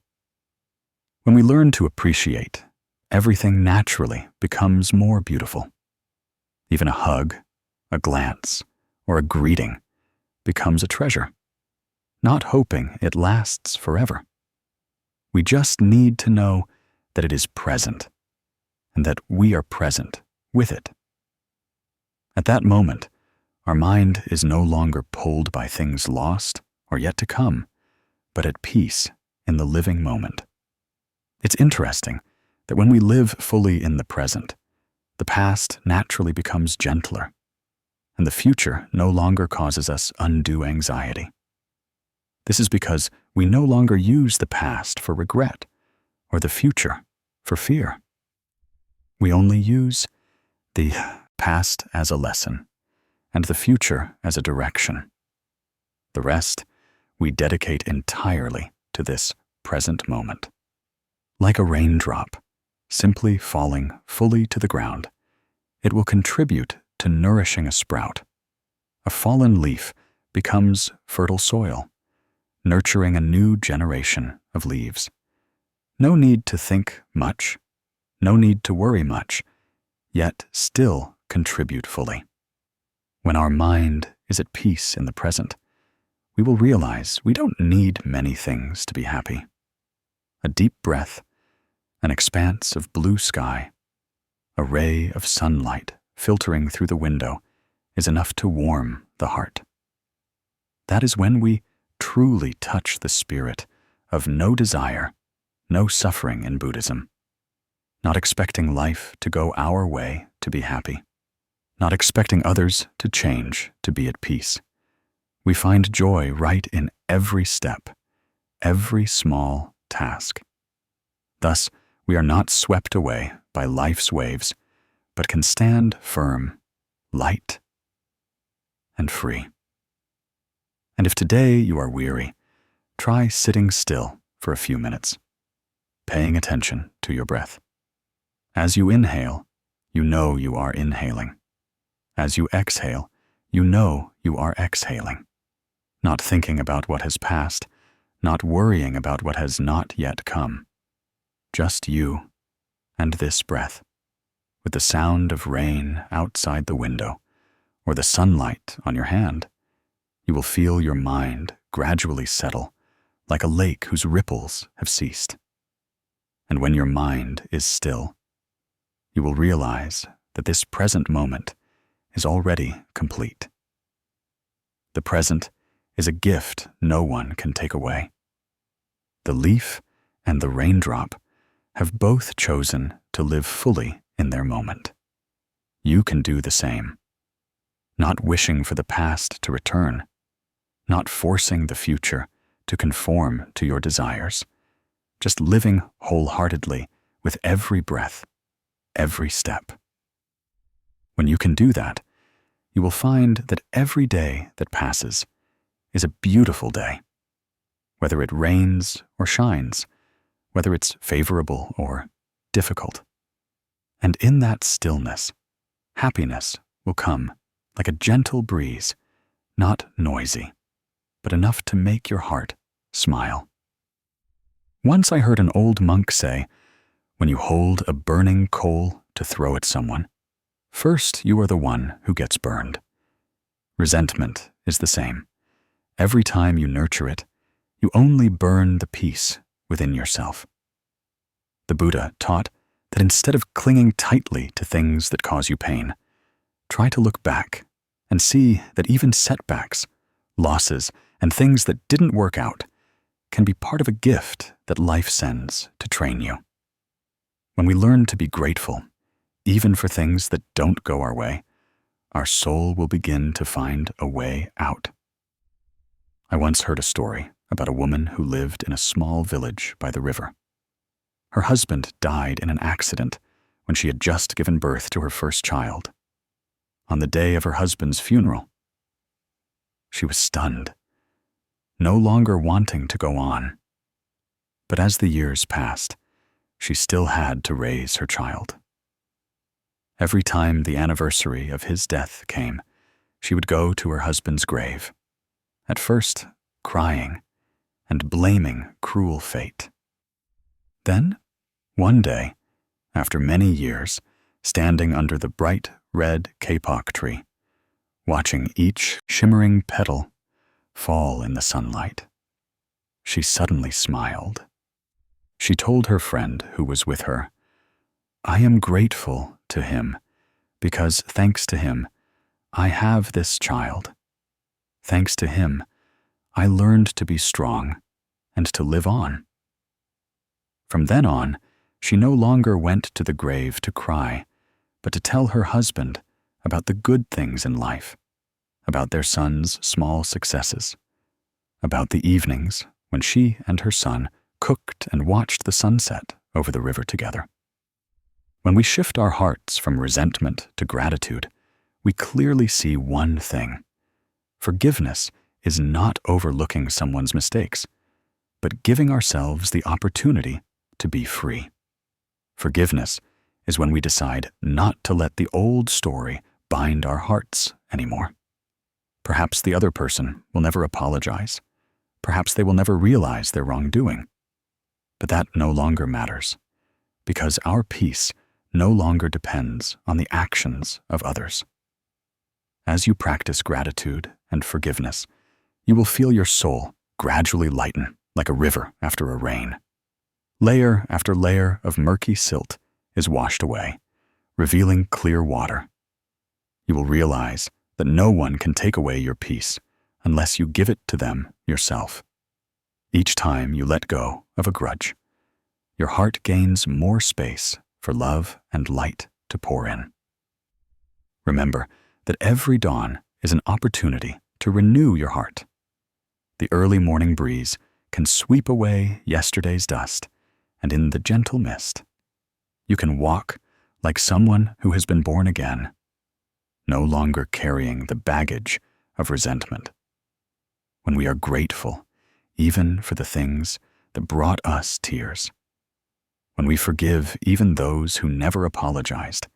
When we learn to appreciate, everything naturally becomes more beautiful. Even a hug, a glance, or a greeting becomes a treasure, not hoping it lasts forever. We just need to know that it is present, and that we are present with it. At that moment, our mind is no longer pulled by things lost or yet to come, but at peace in the living moment. It's interesting that when we live fully in the present, the past naturally becomes gentler, and the future no longer causes us undue anxiety. This is because we no longer use the past for regret or the future for fear. We only use the past as a lesson and the future as a direction. The rest we dedicate entirely to this present moment. Like a raindrop, simply falling fully to the ground, it will contribute to nourishing a sprout. A fallen leaf becomes fertile soil, nurturing a new generation of leaves. No need to think much, no need to worry much, yet still contribute fully. When our mind is at peace in the present, we will realize we don't need many things to be happy. A deep breath, an expanse of blue sky, a ray of sunlight filtering through the window is enough to warm the heart. That is when we truly touch the spirit of no desire, no suffering in Buddhism. Not expecting life to go our way to be happy. Not expecting others to change to be at peace. We find joy right in every step, every small task. Thus, we are not swept away by life's waves, but can stand firm, light, and free. And if today you are weary, try sitting still for a few minutes, paying attention to your breath. As you inhale, you know you are inhaling. As you exhale, you know you are exhaling. Not thinking about what has passed, not worrying about what has not yet come. Just you and this breath, with the sound of rain outside the window or the sunlight on your hand. You will feel your mind gradually settle like a lake whose ripples have ceased. And when your mind is still, you will realize that this present moment is already complete. The present is a gift no one can take away. The leaf and the raindrop have both chosen to live fully in their moment. You can do the same, not wishing for the past to return, not forcing the future to conform to your desires, just living wholeheartedly with every breath, every step. When you can do that, you will find that every day that passes is a beautiful day, whether it rains or shines, whether it's favorable or difficult. And in that stillness, happiness will come like a gentle breeze, not noisy, but enough to make your heart smile. Once I heard an old monk say, when you hold a burning coal to throw at someone, first you are the one who gets burned. Resentment is the same. Every time you nurture it, you only burn the peace within yourself. The Buddha taught that instead of clinging tightly to things that cause you pain, try to look back and see that even setbacks, losses, and things that didn't work out can be part of a gift that life sends to train you. When we learn to be grateful, even for things that don't go our way, our soul will begin to find a way out. I once heard a story about a woman who lived in a small village by the river. Her husband died in an accident when she had just given birth to her first child. On the day of her husband's funeral, she was stunned, no longer wanting to go on. But as the years passed, she still had to raise her child. Every time the anniversary of his death came, she would go to her husband's grave, at first crying and blaming cruel fate. Then, one day, after many years, standing under the bright red kapok tree, watching each shimmering petal fall in the sunlight, she suddenly smiled. She told her friend who was with her, "I am grateful to him because thanks to him, I have this child. Thanks to him, I learned to be strong and to live on." From then on, she no longer went to the grave to cry, but to tell her husband about the good things in life, about their son's small successes, about the evenings when she and her son cooked and watched the sunset over the river together. When we shift our hearts from resentment to gratitude, we clearly see one thing. Forgiveness is not overlooking someone's mistakes, but giving ourselves the opportunity to be free. Forgiveness is when we decide not to let the old story bind our hearts anymore. Perhaps the other person will never apologize. Perhaps they will never realize their wrongdoing. But that no longer matters, because our peace no longer depends on the actions of others. As you practice gratitude and forgiveness, you will feel your soul gradually lighten like a river after a rain. Layer after layer of murky silt is washed away, revealing clear water. You will realize that no one can take away your peace unless you give it to them yourself. Each time you let go of a grudge, your heart gains more space for love and light to pour in. Remember that every dawn is an opportunity to renew your heart. The early morning breeze can sweep away yesterday's dust, and in the gentle mist, you can walk like someone who has been born again, no longer carrying the baggage of resentment. When we are grateful, even for the things that brought us tears, when we forgive even those who never apologized,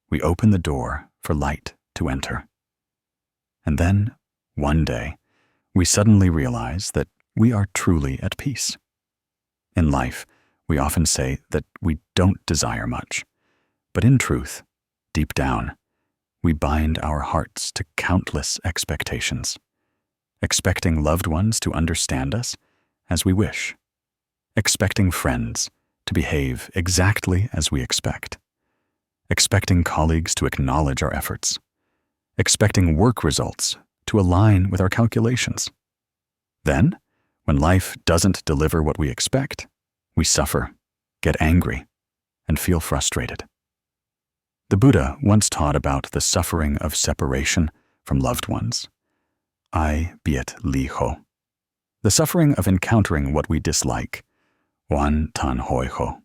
we open the door for light to enter. And then, one day, we suddenly realize that we are truly at peace. In life, we often say that we don't desire much, but in truth, deep down, we bind our hearts to countless expectations, expecting loved ones to understand us as we wish, expecting friends to behave exactly as we expect, expecting colleagues to acknowledge our efforts, expecting work results to align with our calculations. Then, when life doesn't deliver what we expect, we suffer, get angry, and feel frustrated. The Buddha once taught about the suffering of separation from loved ones. Ai biet liho. The suffering of encountering what we dislike, wan tan hoi ho.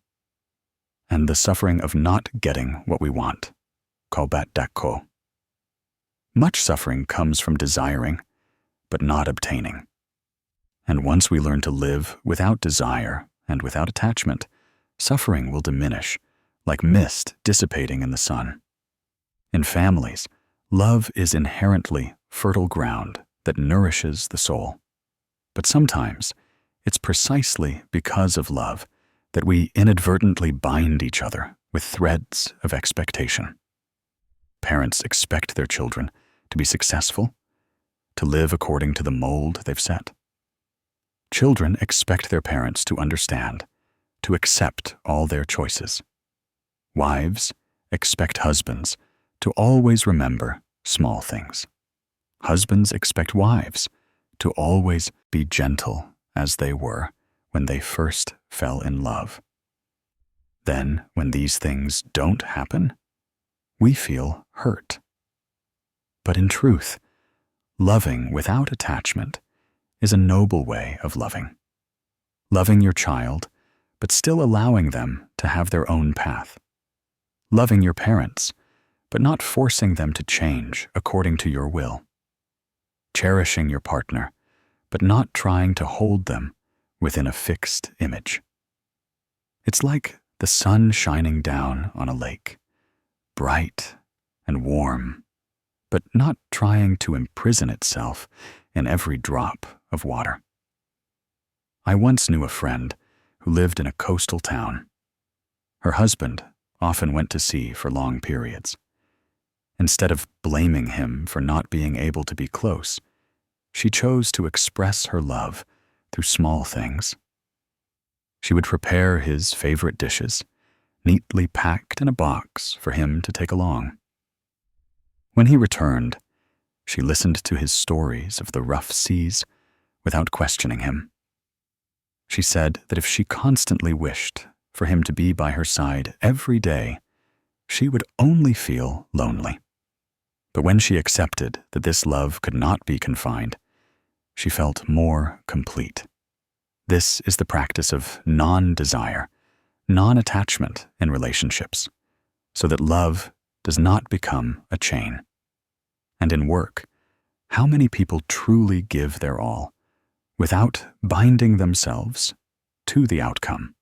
And the suffering of not getting what we want, kobat dakko. Much suffering comes from desiring, but not obtaining. And once we learn to live without desire and without attachment, suffering will diminish, like mist dissipating in the sun. In families, love is inherently fertile ground that nourishes the soul. But sometimes, it's precisely because of love that we inadvertently bind each other with threads of expectation. Parents expect their children to be successful, to live according to the mold they've set. Children expect their parents to understand, to accept all their choices. Wives expect husbands to always remember small things. Husbands expect wives to always be gentle as they were when they first fell in love. Then, when these things don't happen, we feel hurt. But in truth, loving without attachment is a noble way of loving. Loving your child, but still allowing them to have their own path. Loving your parents, but not forcing them to change according to your will. Cherishing your partner, but not trying to hold them within a fixed image. It's like the sun shining down on a lake, bright and warm, but not trying to imprison itself in every drop of water. I once knew a friend who lived in a coastal town. Her husband often went to sea for long periods. Instead of blaming him for not being able to be close, she chose to express her love through small things. She would prepare his favorite dishes, neatly packed in a box for him to take along. When he returned, she listened to his stories of the rough seas without questioning him. She said that if she constantly wished for him to be by her side every day, she would only feel lonely. But when she accepted that this love could not be confined, she felt more complete. This is the practice of non-desire, non-attachment in relationships, so that love does not become a chain. And in work, how many people truly give their all without binding themselves to the outcome?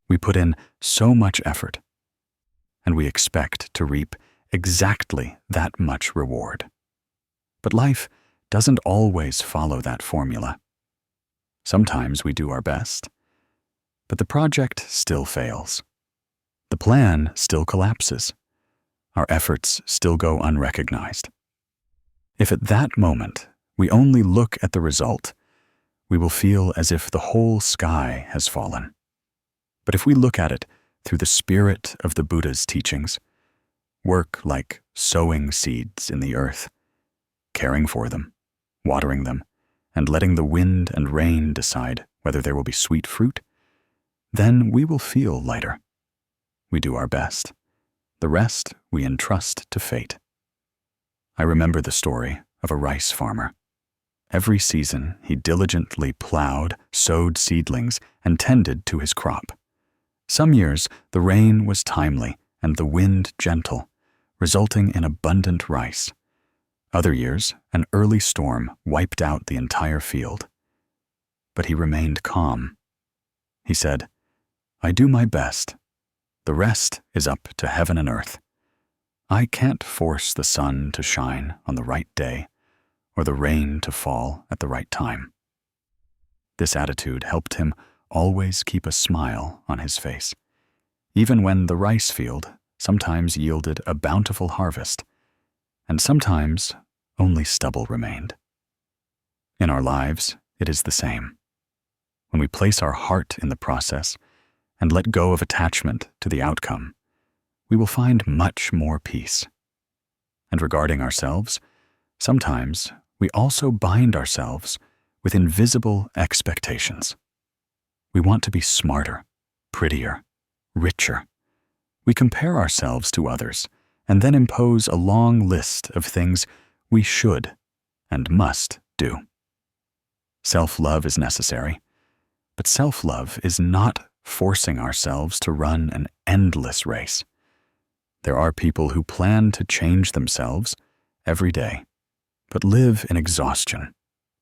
We put in so much effort, and we expect to reap exactly that much reward. But life doesn't always follow that formula. Sometimes we do our best, but the project still fails. The plan still collapses. Our efforts still go unrecognized. If at that moment we only look at the result, we will feel as if the whole sky has fallen. But if we look at it through the spirit of the Buddha's teachings, work like sowing seeds in the earth, caring for them, watering them, and letting the wind and rain decide whether there will be sweet fruit, then we will feel lighter. We do our best. The rest we entrust to fate. I remember the story of a rice farmer. Every season he diligently plowed, sowed seedlings, and tended to his crop. Some years the rain was timely and the wind gentle, resulting in abundant rice. Other years, an early storm wiped out the entire field. But he remained calm. He said, "I do my best. The rest is up to heaven and earth. I can't force the sun to shine on the right day or the rain to fall at the right time." This attitude helped him always keep a smile on his face, even when the rice field sometimes yielded a bountiful harvest, and sometimes only stubble remained. In our lives, it is the same. When we place our heart in the process and let go of attachment to the outcome, we will find much more peace. And regarding ourselves, sometimes we also bind ourselves with invisible expectations. We want to be smarter, prettier, richer. We compare ourselves to others and then impose a long list of things we should and must do. Self-love is necessary, but self-love is not forcing ourselves to run an endless race. There are people who plan to change themselves every day, but live in exhaustion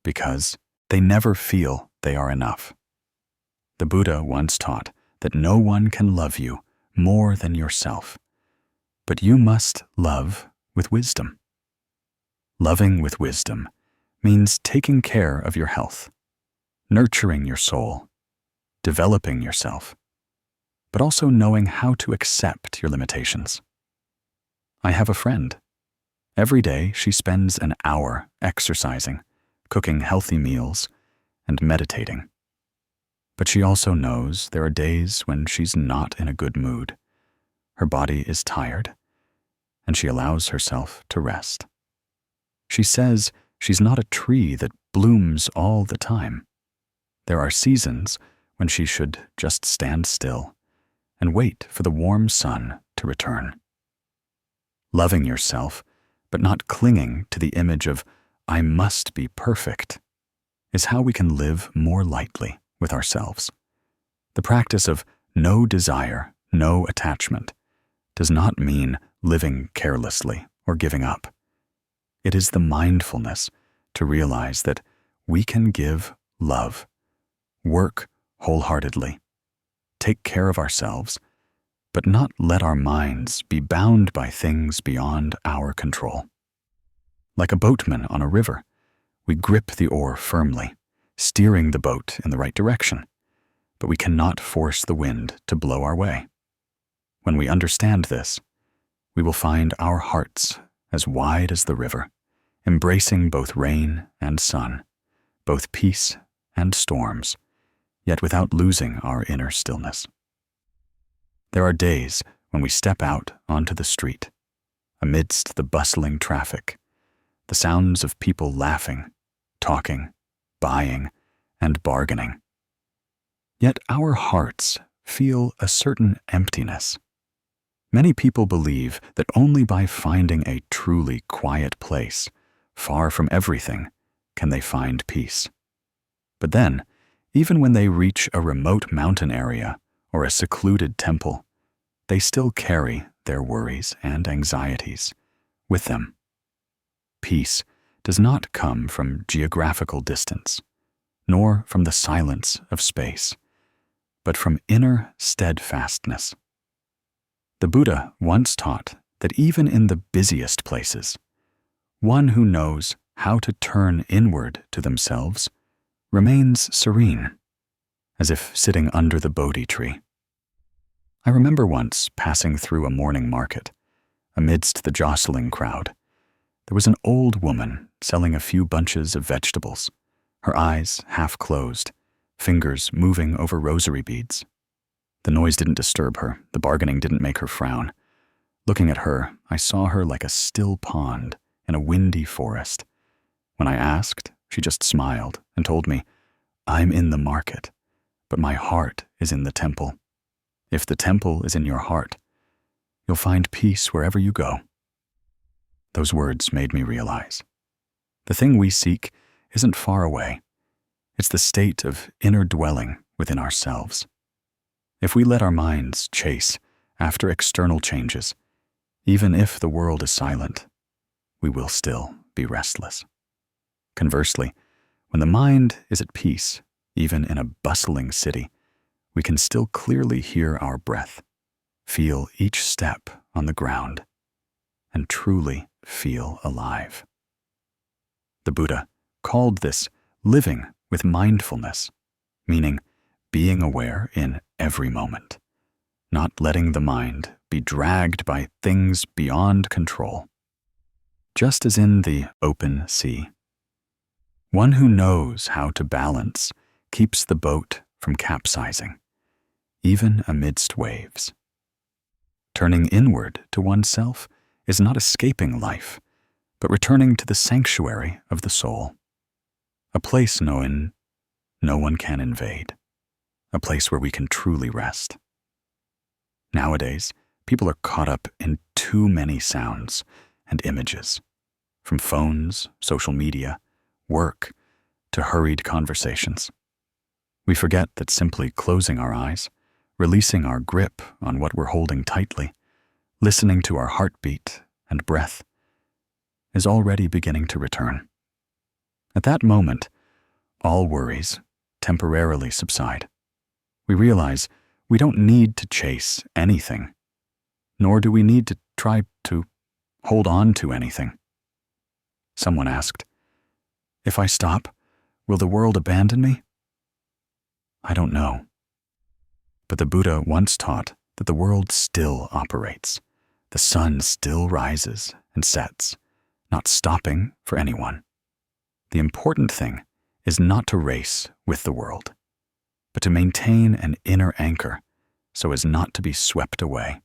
because they never feel they are enough. The Buddha once taught that no one can love you more than yourself, but you must love with wisdom. Loving with wisdom means taking care of your health, nurturing your soul, developing yourself, but also knowing how to accept your limitations. I have a friend. Every day she spends an hour exercising, cooking healthy meals, and meditating. But she also knows there are days when she's not in a good mood. Her body is tired, and she allows herself to rest. She says she's not a tree that blooms all the time. There are seasons when she should just stand still and wait for the warm sun to return. Loving yourself, but not clinging to the image of "I must be perfect," is how we can live more lightly with ourselves. The practice of no desire, no attachment does not mean living carelessly or giving up. It is the mindfulness to realize that we can give love, work wholeheartedly, take care of ourselves, but not let our minds be bound by things beyond our control. Like a boatman on a river, we grip the oar firmly, steering the boat in the right direction, but we cannot force the wind to blow our way. When we understand this, we will find our hearts as wide as the river, embracing both rain and sun, both peace and storms, yet without losing our inner stillness. There are days when we step out onto the street, amidst the bustling traffic, the sounds of people laughing, talking, buying, and bargaining. Yet our hearts feel a certain emptiness. Many people believe that only by finding a truly quiet place, far from everything, can they find peace. But then, even when they reach a remote mountain area or a secluded temple, they still carry their worries and anxieties with them. Peace does not come from geographical distance, nor from the silence of space, but from inner steadfastness. The Buddha once taught that even in the busiest places, one who knows how to turn inward to themselves remains serene, as if sitting under the Bodhi tree. I remember once passing through a morning market. Amidst the jostling crowd, there was an old woman selling a few bunches of vegetables, her eyes half closed, fingers moving over rosary beads. The noise didn't disturb her, the bargaining didn't make her frown. Looking at her, I saw her like a still pond in a windy forest. When I asked, she just smiled and told me, "I'm in the market, but my heart is in the temple. If the temple is in your heart, you'll find peace wherever you go." Those words made me realize the thing we seek isn't far away. It's the state of inner dwelling within ourselves. If we let our minds chase after external changes, even if the world is silent, we will still be restless. Conversely, when the mind is at peace, even in a bustling city, we can still clearly hear our breath, feel each step on the ground, and truly feel alive. The Buddha called this living with mindfulness, meaning being aware in every moment, not letting the mind be dragged by things beyond control. Just as in the open sea, one who knows how to balance keeps the boat from capsizing, even amidst waves. Turning inward to oneself is not escaping life, but returning to the sanctuary of the soul, a place no one can invade, a place where we can truly rest. Nowadays, people are caught up in too many sounds and images, from phones, social media, work, to hurried conversations. We forget that simply closing our eyes, releasing our grip on what we're holding tightly, listening to our heartbeat and breath, is already beginning to return. At that moment, all worries temporarily subside. We realize we don't need to chase anything, nor do we need to try to hold on to anything. Someone asked, "If I stop, will the world abandon me?" I don't know. But the Buddha once taught that the world still operates. The sun still rises and sets, not stopping for anyone. The important thing is not to race with the world, but to maintain an inner anchor so as not to be swept away.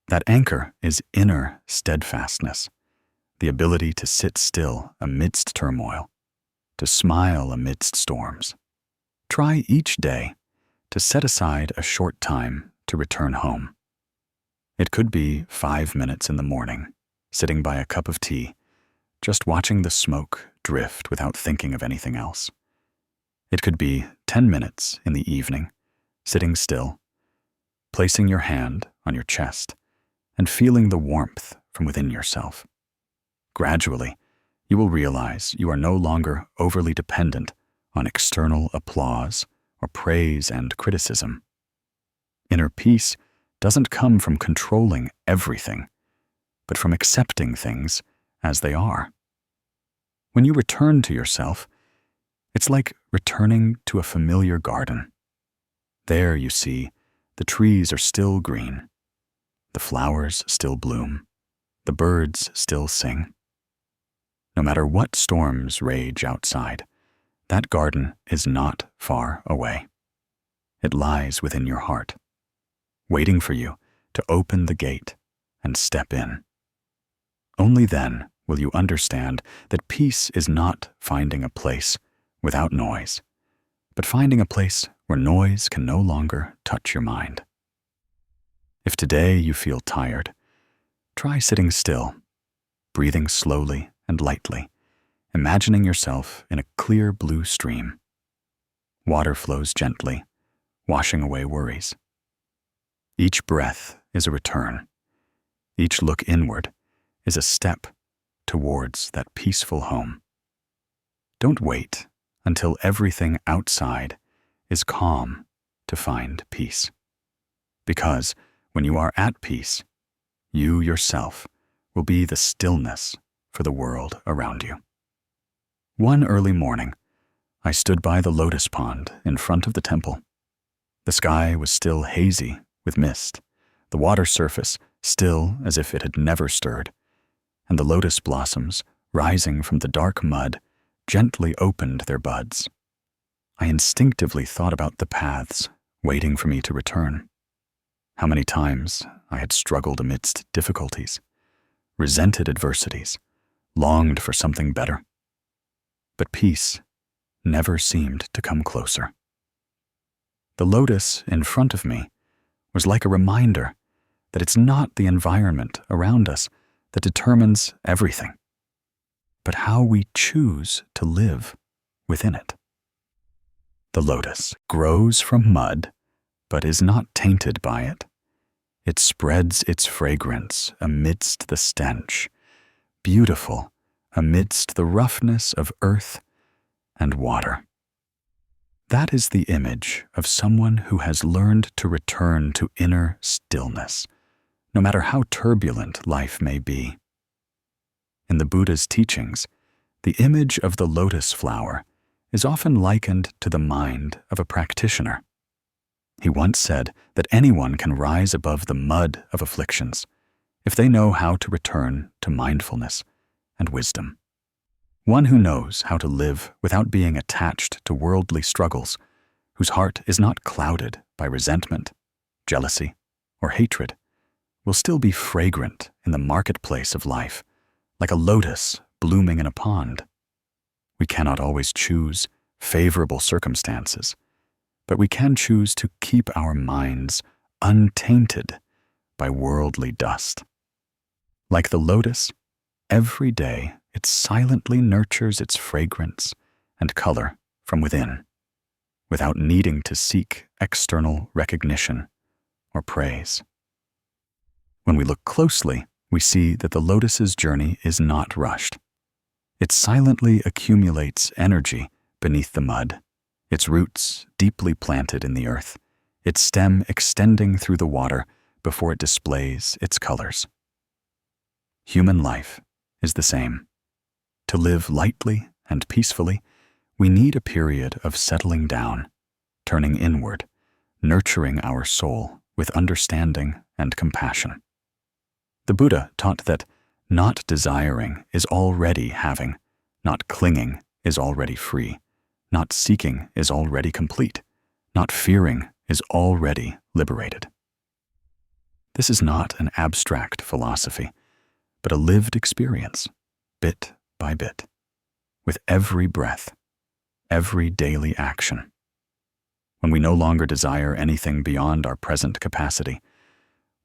That anchor is inner steadfastness, the ability to sit still amidst turmoil, to smile amidst storms. Try each day to set aside a short time to return home. It could be 5 minutes in the morning, sitting by a cup of tea, just watching the smoke drift without thinking of anything else. It could be 10 minutes in the evening, sitting still, placing your hand on your chest and feeling the warmth from within yourself. Gradually, you will realize you are no longer overly dependent on external applause or praise and criticism. Inner peace doesn't come from controlling everything, but from accepting things as they are. When you return to yourself, it's like returning to a familiar garden. There you see the trees are still green, the flowers still bloom, the birds still sing. No matter what storms rage outside, that garden is not far away. It lies within your heart, waiting for you to open the gate and step in. Only then will you understand that peace is not finding a place without noise, but finding a place where noise can no longer touch your mind. If today you feel tired, try sitting still, breathing slowly and lightly, imagining yourself in a clear blue stream. Water flows gently, washing away worries. Each breath is a return. Each look inward is a step towards that peaceful home. Don't wait until everything outside is calm to find peace. Because when you are at peace, you yourself will be the stillness for the world around you. One early morning, I stood by the lotus pond in front of the temple. The sky was still hazy with mist, the water surface still as if it had never stirred, and the lotus blossoms, rising from the dark mud, gently opened their buds. I instinctively thought about the paths waiting for me to return. How many times I had struggled amidst difficulties, resented adversities, longed for something better. But peace never seemed to come closer. The lotus in front of me was like a reminder that it's not the environment around us that determines everything, but how we choose to live within it. The lotus grows from mud, but is not tainted by it. It spreads its fragrance amidst the stench, beautiful amidst the roughness of earth and water. That is the image of someone who has learned to return to inner stillness, no matter how turbulent life may be. In the Buddha's teachings, the image of the lotus flower is often likened to the mind of a practitioner. He once said that anyone can rise above the mud of afflictions if they know how to return to mindfulness and wisdom. One who knows how to live without being attached to worldly struggles, whose heart is not clouded by resentment, jealousy, or hatred, will still be fragrant in the marketplace of life, like a lotus blooming in a pond. We cannot always choose favorable circumstances, but we can choose to keep our minds untainted by worldly dust. Like the lotus, every day it silently nurtures its fragrance and color from within, without needing to seek external recognition or praise. When we look closely, we see that the lotus's journey is not rushed. It silently accumulates energy beneath the mud, its roots deeply planted in the earth, its stem extending through the water before it displays its colors. Human life is the same. To live lightly and peacefully, we need a period of settling down, turning inward, nurturing our soul with understanding and compassion. The Buddha taught that not desiring is already having, not clinging is already free, not seeking is already complete, not fearing is already liberated. This is not an abstract philosophy, but a lived experience, bit by bit, with every breath, every daily action. When we no longer desire anything beyond our present capacity,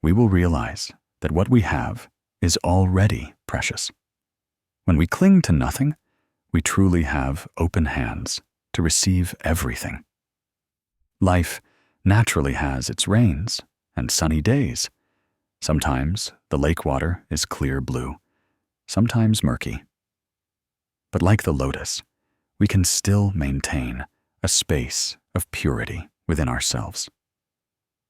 we will realize that what we have is already precious. When we cling to nothing, we truly have open hands to receive everything. Life naturally has its rains and sunny days. Sometimes the lake water is clear blue, sometimes murky. But like the lotus, we can still maintain a space of purity within ourselves.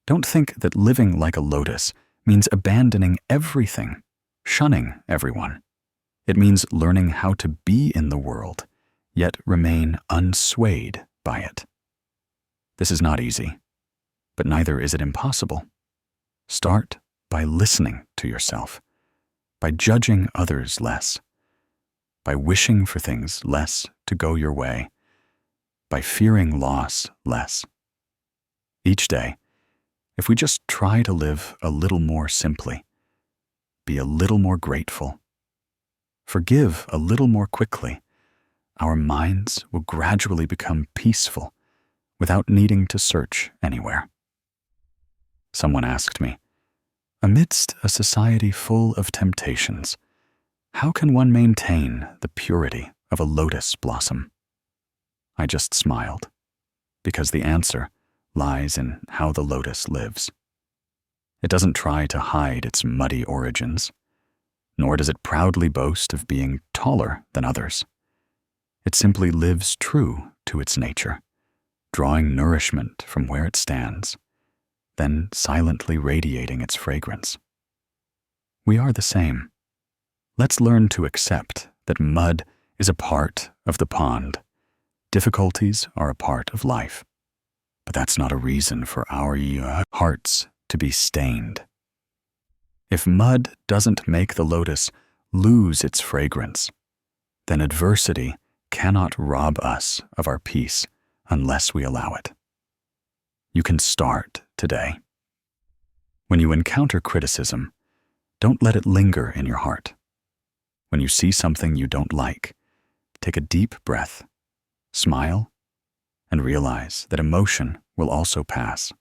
Don't think that living like a lotus means abandoning everything, shunning everyone. It means learning how to be in the world, yet remain unswayed by it. This is not easy, but neither is it impossible. Start by listening to yourself, by judging others less, by wishing for things less to go your way, by fearing loss less. Each day, if we just try to live a little more simply, be a little more grateful, forgive a little more quickly, our minds will gradually become peaceful without needing to search anywhere. Someone asked me, amidst a society full of temptations, how can one maintain the purity of a lotus blossom? I just smiled, because the answer lies in how the lotus lives. It doesn't try to hide its muddy origins, nor does it proudly boast of being taller than others. It simply lives true to its nature, drawing nourishment from where it stands, then silently radiating its fragrance. We are the same. Let's learn to accept that mud is a part of the pond. Difficulties are a part of life. But that's not a reason for our hearts to be stained. If mud doesn't make the lotus lose its fragrance, then adversity cannot rob us of our peace unless we allow it. You can start today. When you encounter criticism, don't let it linger in your heart. When you see something you don't like, take a deep breath, smile, and realize that emotion will also pass.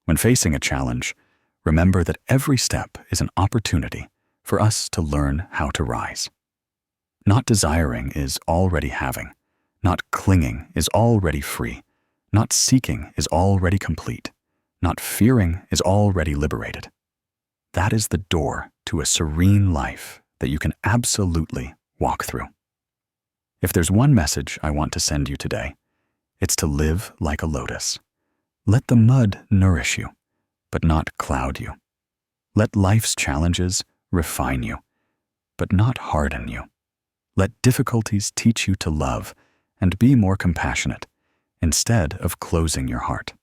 When facing a challenge, remember that every step is an opportunity for us to learn how to rise. Not desiring is already having. Not clinging is already free. Not seeking is already complete. Not fearing is already liberated. That is the door to a serene life that you can absolutely walk through. If there's one message I want to send you today, it's to live like a lotus. Let the mud nourish you, but not cloud you. Let life's challenges refine you, but not harden you. Let difficulties teach you to love and be more compassionate instead of closing your heart.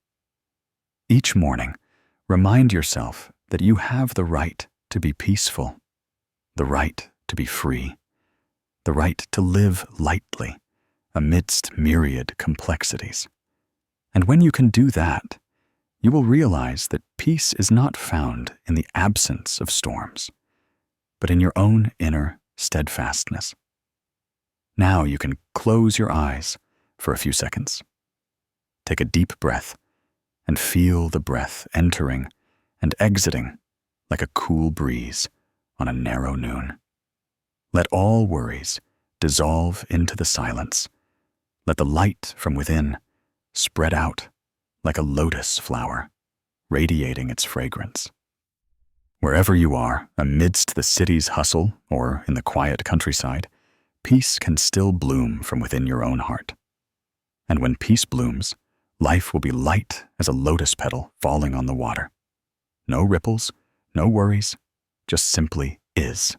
Each morning, remind yourself that you have the right to be peaceful, the right to be free, the right to live lightly amidst myriad complexities. And when you can do that, you will realize that peace is not found in the absence of storms, but in your own inner steadfastness. Now you can close your eyes for a few seconds. Take a deep breath and feel the breath entering and exiting like a cool breeze on a narrow noon. Let all worries dissolve into the silence. Let the light from within spread out like a lotus flower, radiating its fragrance. Wherever you are, amidst the city's hustle or in the quiet countryside, peace can still bloom from within your own heart. And when peace blooms, life will be light as a lotus petal falling on the water. No ripples, no worries, just simply is.